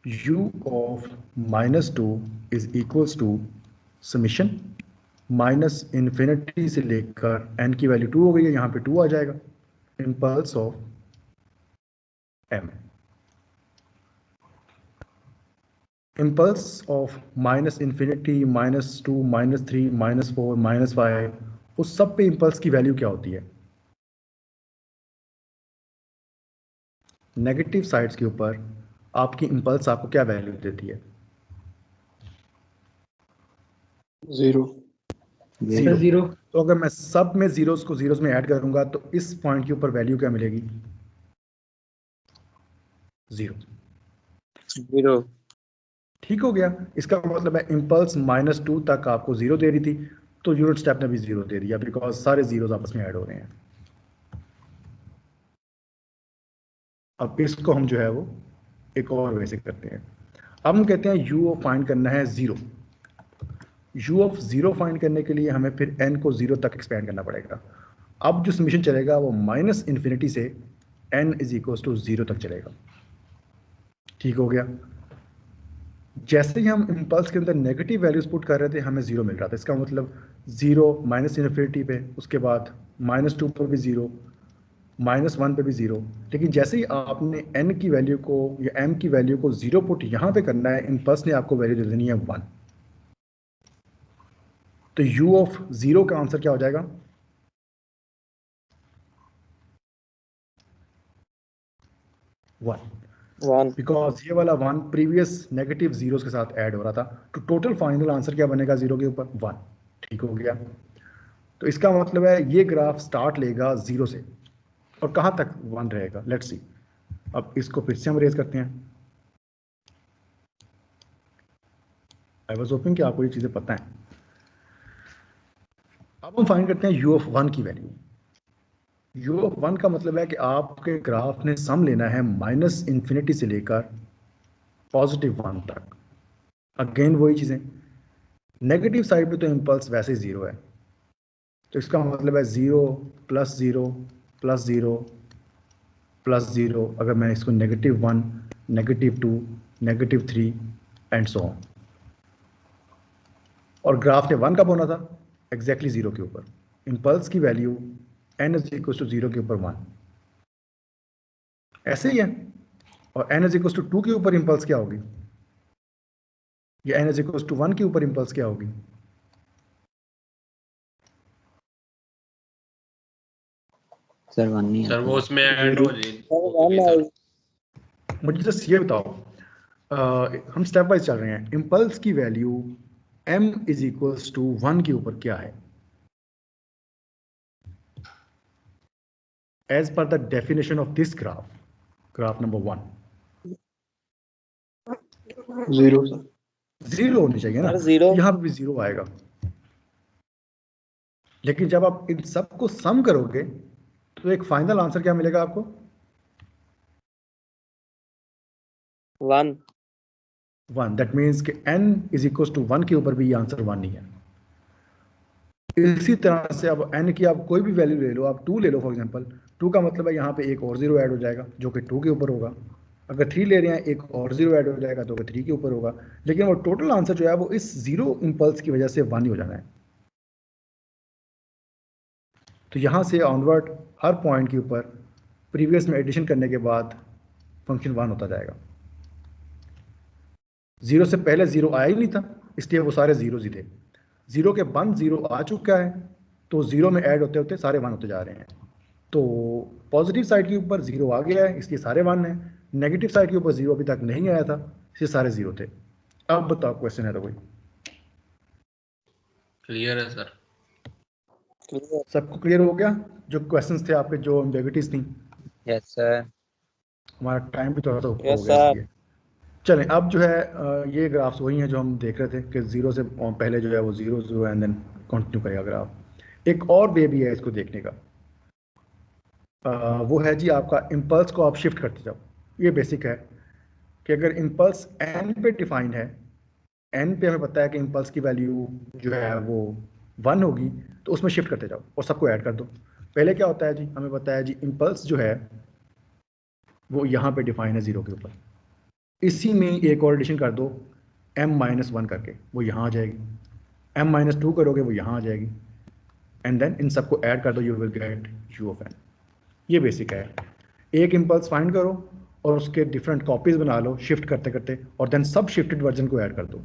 u of -2 is equals to summation minus infinity से लेकर n की वैल्यू 2 हो गई है, यहाँ पे 2 आ जाएगा, impulse of m। Impulse of minus infinity, -2, -3, -4, -5, उस सब पे इम्पल्स की वैल्यू क्या होती है? नेगेटिव साइड्स के ऊपर आपकी इम्पल्स आपको क्या वैल्यू देती है? 0। तो अगर मैं सब में जीरोस को जीरोस में ऐड करूंगा तो इस पॉइंट के ऊपर वैल्यू क्या मिलेगी? 0। ठीक हो गया। इसका मतलब है इम्पल्स -2 तक आपको 0 दे रही थी तो यूनिट स्टेप ने भी 0 दे दिया, बिकॉज सारे जीरोस आपस में ऐड हो रहे हैं। अब इसको हम जो है वो एक और वे से करते हैं। अब हम कहते हैं u फाइंड करना है 0। u ऑफ 0 फाइंड करने के लिए हमें फिर n को 0 तक एक्सपेंड करना पड़ेगा। अब जो समीशन चलेगा वो -इन्फिनिटी से n = 0 तक चलेगा। ठीक हो गया। जैसे ही हम इम्पल्स के अंदर नेगेटिव वैल्यूज पुट कर रहे थे हमें 0 मिल रहा था। इसका मतलब 0 -इन्फिनिटी पे, उसके बाद -2 पर भी 0, -1 पे भी 0। लेकिन जैसे ही आपने n की वैल्यू को या m की वैल्यू को 0 पुट यहाँ पे करना है, इम्पल्स ने आपको वैल्यू दे देनी है 1। तो u ऑफ 0 का आंसर क्या हो जाएगा? 1, बिकॉज ये वाला 1 प्रीवियस नेगेटिव जीरोस के साथ ऐड हो रहा था। तो टोटल फाइनल आंसर क्या बनेगा 0 के ऊपर? 1। ठीक हो गया। तो इसका मतलब है ये ग्राफ स्टार्ट लेगा 0 से और कहां तक 1 रहेगा? Let's see. अब इसको फिर से हम रेज करते हैं। आई वाज होपिंग कि आपको ये चीजें पता है। अब हम फाइंड करते हैं u ऑफ 1 की वैल्यू। u ऑफ 1 का मतलब है कि आपके ग्राफ ने सम लेना है -इन्फिनिटी से लेकर +1 तक। अगेन वही चीजें, नेगेटिव साइड पे तो इम्पल्स वैसे ही 0 है, तो इसका मतलब है 0 + 0 + 0 + 0। अगर मैं इसको -1, -2, -3 एंड सो ऑन। और ग्राफ ने 1 कब होना था? एग्जैक्टली 0 के ऊपर। इम्पल्स की वैल्यू n = 0 के ऊपर 1। ऐसे ही है। और n इज इक्वल टू 2 के ऊपर इम्पल्स क्या होगी, या n इज इक्वल टू 1 के ऊपर इम्पल्स क्या होगी? सर 1 नहीं सर वो आता। उसमें ऐड हो जाएगी सर। मुझे जस्ट ये बताओ, हम स्टेप वाइज चल रहे हैं, इम्पल्स की value m is equals to 1 के ऊपर क्या है as per the definition of this graph, graph number 1? 0 sir. 0 होनी चाहिए ना, यहाँ पे भी 0 आएगा। लेकिन जब आप इन सबको सम करोगे तो एक फाइनल आंसर क्या मिलेगा आपको? 1। दैट मीन्स कि n इज इक्वल टू 1 के ऊपर भी ये आंसर 1 नहीं है। इसी तरह से अब n की आप कोई भी वैल्यू ले लो, आप 2 ले लो फॉर एग्जांपल, 2 का मतलब है यहाँ पे एक और 0 ऐड हो जाएगा जो कि 2 के ऊपर होगा। अगर 3 ले रहे हैं, एक और 0 ऐड हो जाएगा तो 3 के ऊपर होगा। लेकिन वो टोटल आंसर जो है वो इस 0 इम्पल्स की वजह से 1 ही हो जाना है। तो यहाँ से ऑनवर्ड हर पॉइंट के ऊपर प्रीवियस में एडिशन करने के बाद फंक्शन 1 होता जाएगा। 0 से पहले 0 आया ही नहीं था, इसलिए वो सारे 0 ही थे। 0 के बाद 0 आ चुका है, तो 0 में ऐड होते होते सारे 1 होते जा रहे हैं। तो पॉजिटिव साइड के ऊपर 0 आ गया है, इसलिए सारे 1 हैं। नेगेटिव साइड के ऊपर 0 अभी तक नहीं आया था, इसलिए सारे 0 थे। अब बताओ क्वेश्चन है तो कोई? क्लियर है सर। सबको क्लियर हो गया? जो क्वेश्चंस थे आपके, जो एम्बिग्यूटीज थी? Yes sir. हमारा टाइम भी थोड़ा सा ऊपर हो गया इसलिए चलें। अब जो है ये ग्राफ्स वही हैं जो हम देख रहे थे कि 0 से पहले जो है वो 0 0 एंड देन कंटिन्यू करेगा ग्राफ। एक और वे भी है इसको देखने का, वो है जी आपका इम्पल्स को आप शिफ्ट करते जाओ। ये बेसिक है कि अगर इम्पल्स n पे डिफाइन है, n पे हमें पता है कि इम्पल्स की वैल्यू जो है वो 1 होगी, तो उसमें शिफ्ट करते जाओ और सबको ऐड कर दो। पहले क्या होता है जी, हमें पता है जी इम्पल्स जो है वो यहाँ पे डिफाइन है 0 के ऊपर। इसी में एक और एडिशन कर दो m-1 करके, वो यहाँ आ जाएगी। m-2 करोगे वो यहाँ आ जाएगी, एंड देन इन सबको ऐड कर दो, you will gate u of n। ये बेसिक है। एक इम्पल्स फाइंड करो और उसके डिफरेंट कॉपीज बना लो शिफ्ट करते करते, और देन सब शिफ्टेड वर्जन को ऐड कर दो।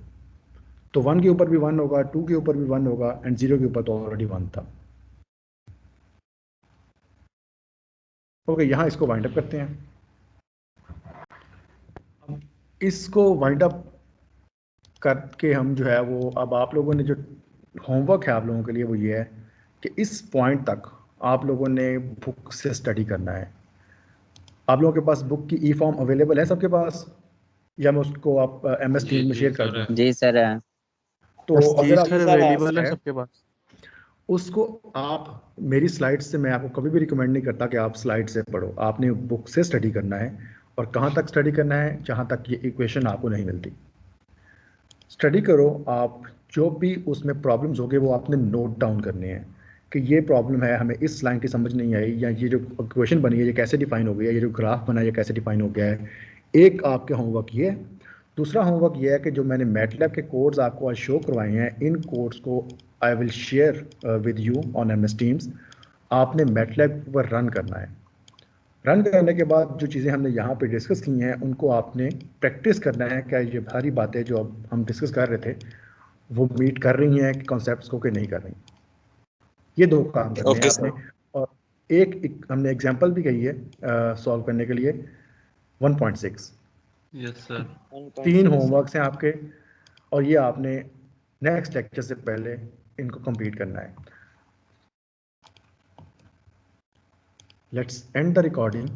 तो 1 के ऊपर भी 1 होगा, 2 के ऊपर भी 1 होगा, एंड 0 के ऊपर तो ऑलरेडी 1 था। ओके, यहाँ इसको वाइंड अप करते हैं। इसको वाइंड अप करके हम जो है वो, अब आप लोगों ने जो होमवर्क है आप लोगों के लिए वो ये है कि इस पॉइंट तक आप लोगों ने बुक से स्टडी करना है। आप लोगों के पास बुक की ई फॉर्म अवेलेबल है सबके पास, या मैं उसको आप MS टीम में शेयर कर दूँ? जी सर। तो अगर आप अवेलेबल है सबके पास, उसको आप मेरी स्लाइड्स से, मैं आपको कभी भी रिकमेंड नहीं करता कि आप स्लाइड से पढ़ो। आपने बुक से स्टडी करना है, और कहाँ तक स्टडी करना है? जहाँ तक ये इक्वेशन आपको नहीं मिलती स्टडी करो आप। जो भी उसमें प्रॉब्लम्स होंगे वो आपने नोट डाउन करने हैं कि ये प्रॉब्लम है, हमें इस लाइन की समझ नहीं आई, या ये जो इक्वेशन बनी है ये कैसे डिफाइन हो गई है, ये जो ग्राफ बना है ये कैसे डिफाइन हो गया है। एक आपके होमवर्क ये। दूसरा होमवर्क ये है कि जो मैंने मैटलैब के कोड्स आपको आज शो करवाए हैं, इन कोड्स को I will share with you on MS teams. आपने मैटलैब पर रन करना है। रन करने के बाद जो चीज़ें हमने यहाँ पे डिस्कस की हैं उनको आपने प्रैक्टिस करना है। क्या ये सारी बातें जो अब हम डिस्कस कर रहे थे वो मीट कर रही हैं कि कॉन्सेप्ट्स को, कि नहीं कर रही? ये 2 काम करने हैं आपने। और एक हमने एग्जांपल भी कही है सॉल्व करने के लिए, 1.6। Yes sir. 3 होमवर्क्स हैं आपके, और ये आपने नेक्स्ट लेक्चर से पहले इनको कंप्लीट करना है। Let's end the recording.